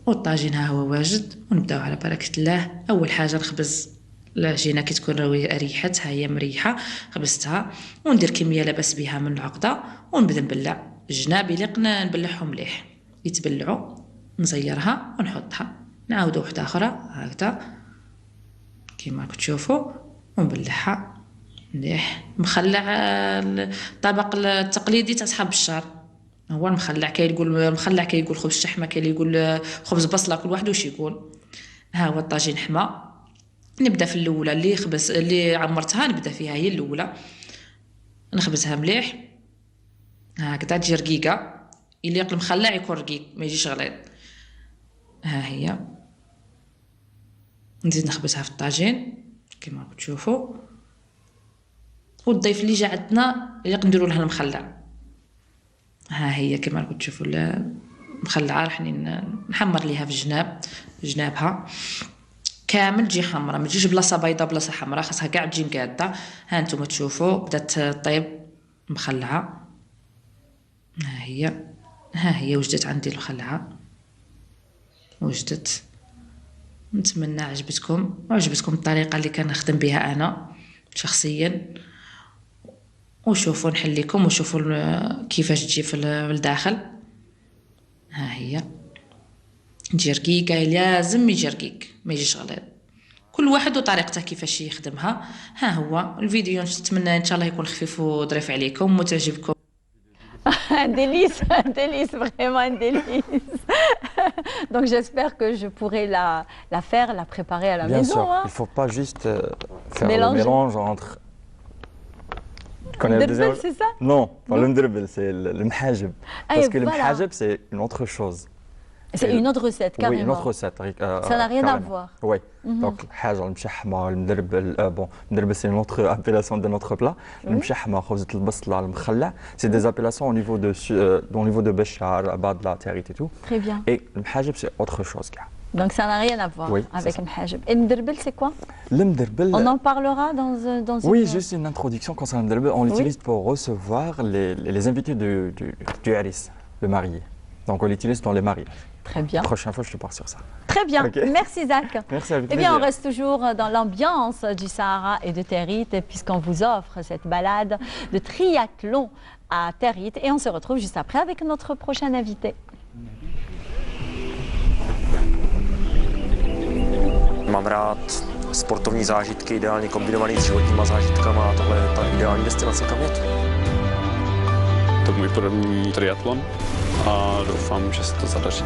والطاجين ها هو واجد ونبداو على بركه الله. اول حاجه نخبز العجينه كي تكون ريحت ها هي مريحه خبزتها وندير كميه لاباس بها من العقده ونبدا نبلع الجناب اللي نبلعهم مليح يتبلعوا نزيرها ونحطها نعاودو وحده اخرى هكذا كيما كتشوفوا ونبلعها مليح مخلع الطبق التقليدي تاع صحاب الشار هو المخلع كاين يقول مخلع كاين يقول خبز شحمه كاين يقول خبز بصله كل واحد واش يقول ها هو الطاجين حمى نبدا في الاولى اللي عمرتها نبدا فيها هي الاولى. نخبزها مليح هكذا تجي رقيقه، يليق المخلع يكون رقيق ما يجيش غليظ. ها هي نزيد نخبزها في الطاجين كما راكم تشوفوا. والضيف اللي جا عندنا يليق نديرو لها المخلع. ها هي كما راكم تشوفوا المخلعه راح نحمر ليها في جنابها كامل تجي حمراء، ما تجيش بلاصه بيضاء بلاصه حمراء، خاصها كاع تجي مقاده. ها نتوما تشوفوا بدات طيب مخلعه. ها هي وجدت عندي المخلعه وجدت. نتمنى عجبتكم الطريقه اللي كنخدم بها انا شخصيا. وشوفوا نحل لكم وشوفوا كيفاش تجي في الداخل. ها هي تجي رقيقه، لازم يجي رقيق ما يجيش غليظ. كل واحد وطريقته كيفاش يخدمها. ها هو الفيديو نتمنى ان شاء الله يكون خفيف وظريف عليكم وتعجبكم. Un délice, vraiment un délice. Donc j'espère que je pourrai la faire, la préparer à la Bien maison. sûr, Hein. il ne faut pas juste faire Mélanger. le mélange entre... Tu connais le Mdrbel, deuxième... c'est ça? Non, pas Non. le mdrbel, c'est le mhajeb. Ah, Parce et que le voilà. mhajeb, c'est une autre chose. C'est une autre recette, carrément. Oui, une autre recette. Ça n'a rien à carrément. voir. Oui. Donc, الحاجة المشحمة المدربل bon, المدربل c'est une autre appellation de notre plat. المشحمة خبزة البصلة المخلع, c'est des appellations au niveau de Béchar, Abadla, Territ et tout. Très bien. Et le mhajeb c'est autre chose. Donc ça n'a rien à voir Oui, avec c'est le mhajeb. Et le mdrbel, c'est quoi? Le mdrbel. On en parlera dans Oui, une... juste une introduction concernant le mdrbel. On l'utilise pour recevoir les invités du haris, le marié. Donc on l'utilise dans les mariages. Très bien. La prochaine fois, je te parle sur ça. Très bien. Okay. Merci Zach. Merci avec Eh bien, on plaisir. reste toujours dans l'ambiance du Sahara et de Territ, puisqu'on vous offre cette balade de triathlon à Territ. Et on se retrouve juste après avec notre prochain invité. Mám rád sportovní zážitky, ideálně kombinovaný s životníma zážitkama a tohle je ta ideální destinace, kam jet. To je můj první triatlon a doufám, že se to zadaří.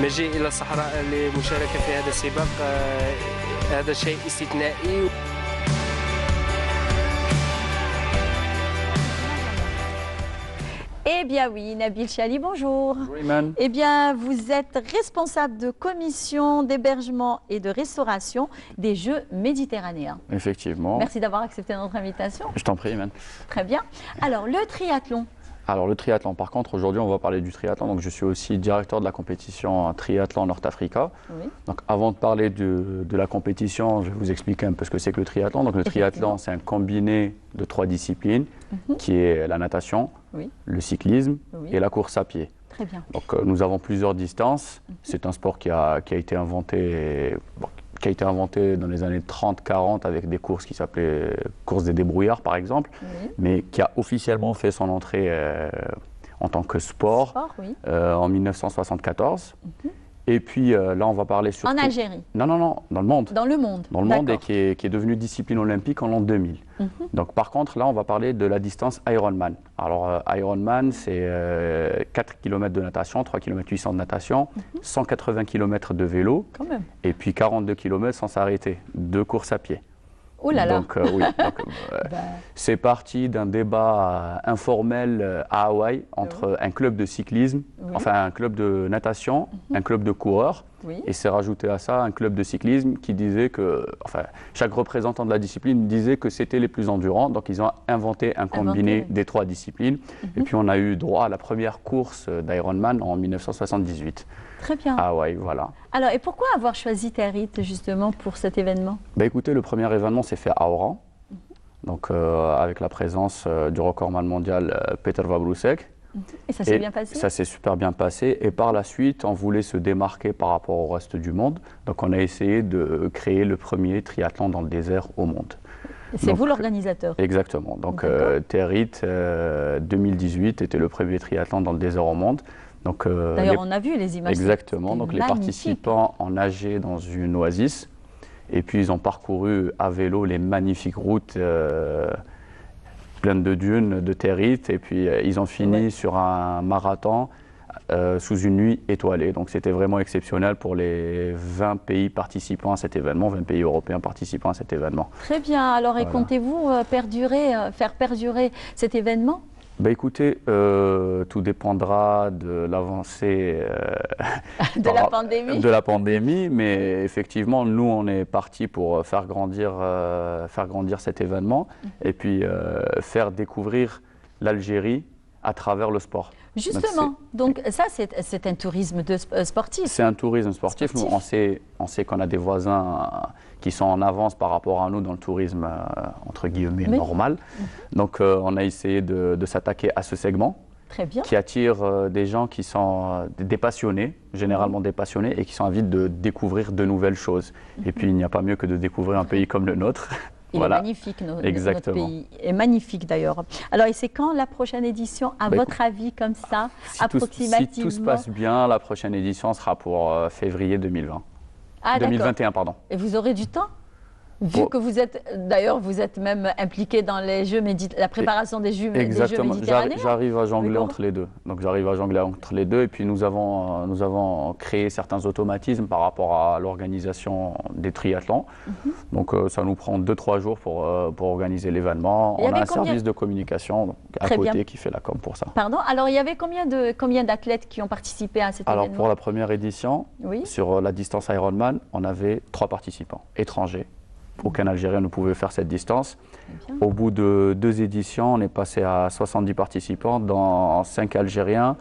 مجيء إلى الصحراء للمشاركة في هذا السباق هذا شيء استثنائي. Eh bien oui, Nabil Chali, bonjour. Bonjour Iman. Eh bien, vous êtes responsable de commission d'hébergement et de restauration des Jeux méditerranéens. Effectivement. Merci d'avoir accepté notre invitation. Je t'en prie Iman. Très bien. Alors, le triathlon, Alors le triathlon, par contre, aujourd'hui on va parler du triathlon. Donc je suis aussi directeur de la compétition triathlon North Africa. Oui. Donc avant de parler de la compétition, je vais vous expliquer un peu ce que c'est que le triathlon. Donc le triathlon, c'est un combiné de 3 disciplines, qui est la natation, Oui. le cyclisme Oui. et la course à pied. Très bien. Donc nous avons plusieurs distances. C'est un sport qui a été inventé, dans les années 30-40 avec des courses qui s'appelaient courses des débrouillards par exemple, Oui. mais qui a officiellement fait son entrée en tant que sport, oui. en 1974. Et puis là, on va parler surtout... En Algérie? Non, dans le monde. Dans le monde. Dans le monde, et qui est devenu discipline olympique en l'an 2000. Donc par contre, là, on va parler de la distance Ironman. Alors Ironman, c'est 4 km de natation, 3 km 800 de natation, 180 km de vélo, Quand même. et puis 42 km sans s'arrêter, 2 courses à pied. Oh là là. Donc, oui, c'est parti d'un débat informel à Hawaï entre un club de cyclisme, enfin un club de natation, un club de coureurs, Oui. et s'est rajouté à ça un club de cyclisme qui disait que, enfin, chaque représentant de la discipline disait que c'était les plus endurants, donc ils ont inventé un combiné des 3 disciplines, et puis on a eu droit à la première course d'Ironman en 1978. Très bien. À Hawaï, voilà. Alors, et pourquoi avoir choisi Territ justement pour cet événement? Bah, écoutez, le premier événement s'est fait à Oran, donc avec la présence du recordman mondial Peter Wawrusek. Et ça s'est bien passé? Ça s'est super bien passé. Et par la suite, on voulait se démarquer par rapport au reste du monde. Donc on a essayé de créer le premier triathlon dans le désert au monde. C'est vous l'organisateur? Exactement. Donc Territ 2018 était le premier triathlon dans le désert au monde. D'ailleurs, on a vu les images. Exactement. Donc les participants ont nagé dans une oasis et puis ils ont parcouru à vélo les magnifiques routes pleines de dunes de Territ, et puis ils ont fini sur un marathon sous une nuit étoilée. Donc c'était vraiment exceptionnel pour les 20 pays participants à cet événement, 20 pays européens participants à cet événement. Très bien. Alors, et comptez-vous faire perdurer cet événement? Bah écoutez, tout dépendra de l'avancée de la pandémie, mais effectivement, nous, on est parti pour faire grandir cet événement et puis faire découvrir l'Algérie à travers le sport. Justement, donc ça, c'est un tourisme sportif. C'est un tourisme sportif. Nous, on sait qu'on a des voisins qui sont en avance par rapport à nous dans le tourisme, entre guillemets, normal. Donc, on a essayé de s'attaquer à ce segment. Très bien. Qui attire des gens qui sont des passionnés, généralement des passionnés, et qui sont avides de découvrir de nouvelles choses. Et puis, il n'y a pas mieux que de découvrir un pays comme le nôtre. Il est magnifique, notre pays est magnifique d'ailleurs. Alors, et c'est quand la prochaine édition, à votre avis, comme ça, approximativement? Si tout se passe bien, la prochaine édition sera pour février 2020. Ah, 2021, pardon. Et vous aurez du temps? Vu que vous êtes, d'ailleurs, vous êtes même impliqué dans les Jeux la préparation des Jeux méditerranéens. J'arrive à jongler entre les deux. Donc j'arrive à jongler entre les deux. Et puis nous avons créé certains automatismes par rapport à l'organisation des triathlons. Donc ça nous prend 2-3 jours pour organiser l'événement. On a un service de communication à côté qui fait la com pour ça. Pardon. Alors il y avait combien d'athlètes qui ont participé à cet événement? Alors pour la première édition, sur la distance Ironman, on avait 3 participants étrangers. Aucun Algérien ne pouvait faire cette distance. Au bout de 2 éditions, on est passé à 70 participants, dans 5 Algériens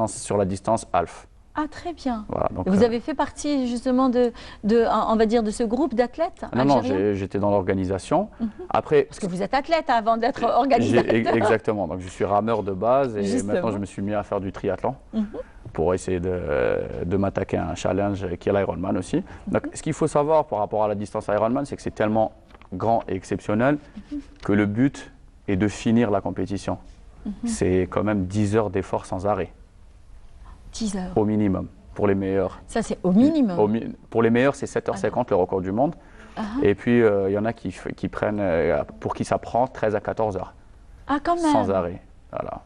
sur la distance Alf. Ah, très bien. Voilà, donc, vous avez fait partie justement on va dire, de ce groupe d'athlètes algériens? Non, j'étais dans l'organisation. Après, parce que vous êtes athlète avant d'être organisateur. Exactement. Donc je suis rameur de base et maintenant je me suis mis à faire du triathlon. Pour essayer de m'attaquer à un challenge qui est l'Ironman aussi. Donc, ce qu'il faut savoir par rapport à la distance Ironman, c'est que c'est tellement grand et exceptionnel que le but est de finir la compétition. C'est quand même 10 heures d'effort sans arrêt. 10 heures. Au minimum, pour les meilleurs. Ça, c'est au minimum. Pour les meilleurs, c'est 7h50 le record du monde. Et puis, il y en a qui prennent, pour qui ça prend 13 à 14 heures. Ah, quand même. Sans arrêt. Voilà.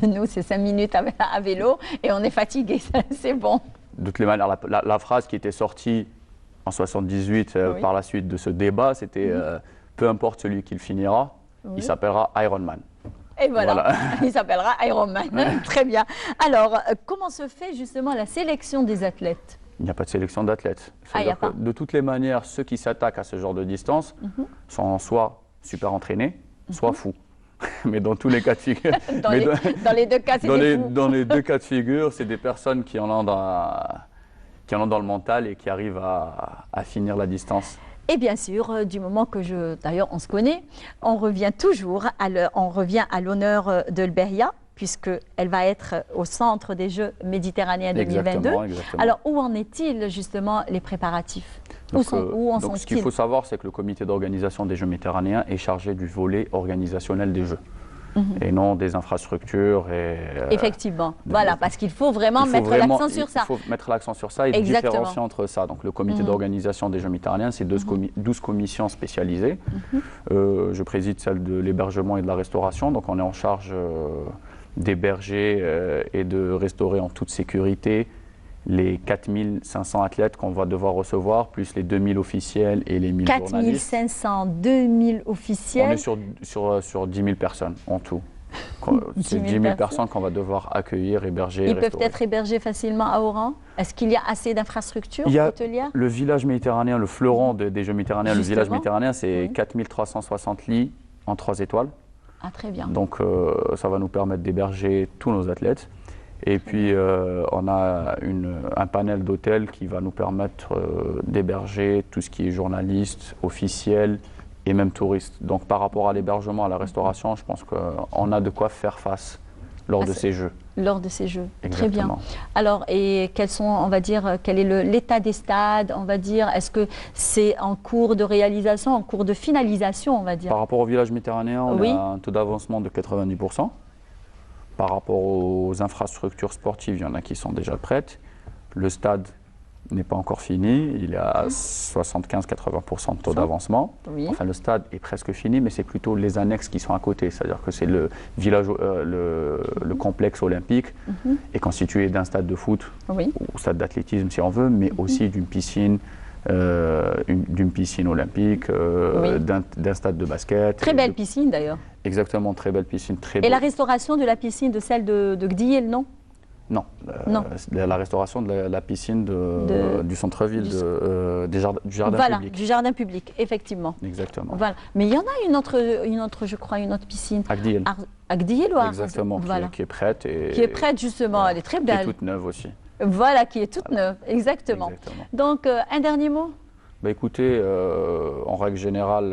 Nous, c'est 5 minutes à vélo et on est fatigué, c'est bon. De toutes les manières, la phrase qui était sortie en 78 par la suite de ce débat, c'était peu importe celui qui le finira, il s'appellera Ironman. Et voilà. Il s'appellera Ironman. Très bien. Alors, comment se fait justement la sélection des athlètes? Il n'y a pas de sélection d'athlètes. De toutes les manières, ceux qui s'attaquent à ce genre de distance sont soit super entraînés, soit fous. mais dans tous les cas de figure. Dans les deux cas, c'est des fous. Dans les deux cas de figure, c'est des personnes qui en ont dans le mental et qui arrivent à finir la distance. Et bien sûr, du moment que d'ailleurs on se connaît, on revient toujours à l'honneur de l'Beria, puisqu'elle va être au centre des Jeux méditerranéens 2022. Exactement. Alors, où en est-il justement les préparatifs? Où sont-ils? Ce qu'il faut savoir, c'est que le comité d'organisation des Jeux méditerranéens est chargé du volet organisationnel des Jeux. Et non des infrastructures. Effectivement, voilà, parce qu'il faut vraiment mettre l'accent sur ça. Il faut mettre l'accent sur ça et différencier entre ça. Donc le comité d'organisation des Jeux méditerranéens, c'est 12 commissions spécialisées. Je préside celle de l'hébergement et de la restauration, donc on est en charge d'héberger et de restaurer en toute sécurité les 4500 athlètes qu'on va devoir recevoir, plus les 2000 officiels et les 1000 journalistes. 4500, 2000 officiels. On est sur 10 000 personnes en tout. C'est 10 000 personnes qu'on va devoir accueillir, héberger, Ils peuvent être hébergés facilement à Oran? Est-ce qu'il y a assez d'infrastructures hôtelières? Le village méditerranéen, le fleuron des Jeux méditerranéens, le village méditerranéen, c'est 4360 lits en 3 étoiles. Ah, très bien. Donc ça va nous permettre d'héberger tous nos athlètes. Et puis on a un panel d'hôtels qui va nous permettre d'héberger tout ce qui est journalistes, officiels et même touristes. Donc par rapport à l'hébergement, à la restauration, je pense qu'on a de quoi faire face lors de ces Jeux. Lors de ces Jeux, exactement. Très bien. Alors, et quels sont, on va dire, quel est l'état des stades, on va dire? Est-ce que c'est en cours de réalisation, en cours de finalisation, on va dire? Par rapport au village méditerranéen, on a un taux d'avancement de 90%. Par rapport aux infrastructures sportives, il y en a qui sont déjà prêtes. Le stade n'est pas encore fini, il est à 75-80% de taux d'avancement. Enfin, le stade est presque fini, mais c'est plutôt les annexes qui sont à côté. C'est-à-dire que c'est le village, le complexe olympique est constitué d'un stade de foot, ou stade d'athlétisme si on veut, mais aussi d'une piscine. D'une piscine olympique, d'un stade de basket. Très belle piscine d'ailleurs. Exactement, très belle piscine. Et la restauration de la piscine de celle de Gdiyel, non? Non, la restauration de la piscine du centre-ville, du jardin public. Voilà, du jardin public, effectivement. Exactement. Voilà. Mais il y en a une autre, je crois, une autre piscine. À Gdiyel. À Gdiyel ou à Exactement, qui est prête. Qui est prête justement, elle est très belle. Qui est toute neuve aussi. Voilà, qui est toute neuve, exactement. Donc, un dernier mot? Écoutez, en règle générale,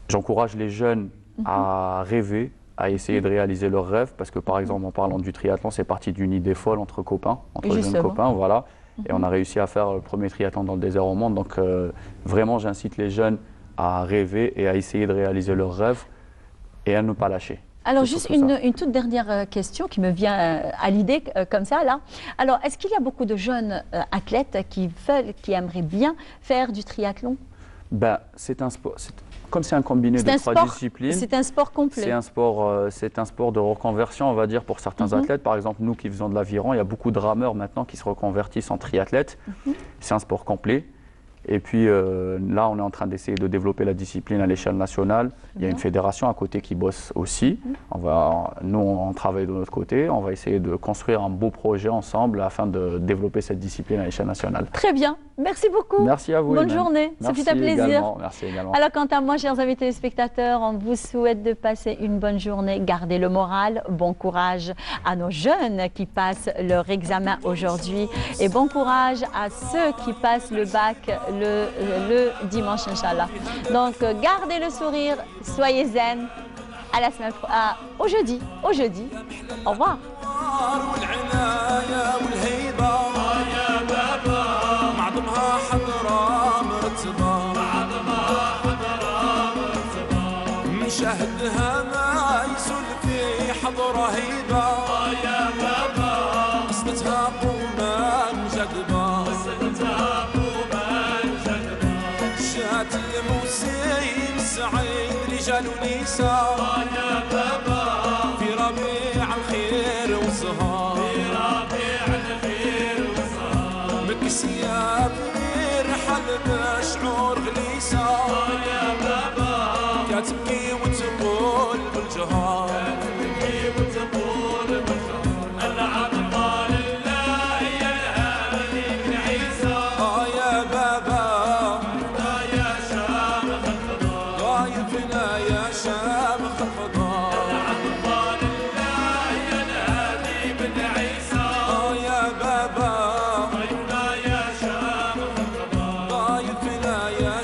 j'encourage les jeunes à rêver, à essayer de réaliser leurs rêves, parce que par exemple, en parlant du triathlon, c'est parti d'une idée folle entre copains, entre jeunes copains, voilà. Et on a réussi à faire le premier triathlon dans le désert au monde. Donc, vraiment, j'incite les jeunes à rêver et à essayer de réaliser leurs rêves et à ne pas lâcher. Alors, juste une toute dernière question qui me vient à l'idée comme ça, là. Alors, est-ce qu'il y a beaucoup de jeunes athlètes qui aimeraient bien faire du triathlon? C'est un sport, comme c'est un combiné de 3 disciplines. C'est un sport complet. C'est un sport de reconversion, on va dire, pour certains athlètes. Par exemple, nous qui faisons de l'aviron, il y a beaucoup de rameurs maintenant qui se reconvertissent en triathlètes. C'est un sport complet. Et puis là, on est en train d'essayer de développer la discipline à l'échelle nationale. Il y a une fédération à côté qui bosse aussi. Nous, on travaille de notre côté. On va essayer de construire un beau projet ensemble afin de développer cette discipline à l'échelle nationale. Très bien. Merci beaucoup. Merci à vous. Bonne journée. Ça fait un plaisir. Également. Merci également. Alors, quant à moi, chers amis téléspectateurs, on vous souhaite de passer une bonne journée. Gardez le moral. Bon courage à nos jeunes qui passent leur examen aujourd'hui. Et bon courage à ceux qui passent le bac le dimanche, Inch'Allah. Donc, gardez le sourire, soyez zen. À la semaine au jeudi. Au revoir. مشاهدها ما يسول في حضره هيبه يا بابا قصتها قومان جذبه شات الموسم السعيد رجال ونساء يا بابا في ربيع الخير وزهار مكسية بنرحل بشعور غليسة يا بابا كاتبكي وتقول بالجهار العظمة لله يا الهاديك عيسى يا بابا يا شامخ الخضار ضايفنا يا شامخ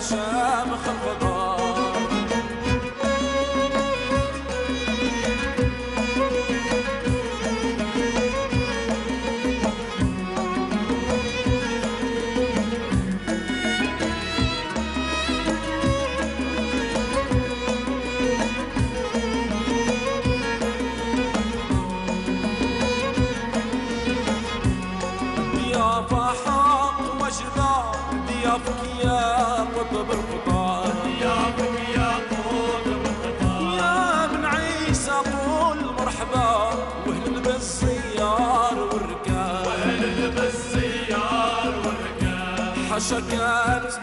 شامخ الفضاء. ضيافك يا قطب القطار، ضيافك يا قطب القطار، يا من عيسى قول مرحبا واهلا بالزيار والركاب، واهلا بالزيار والركاب. حشا كانت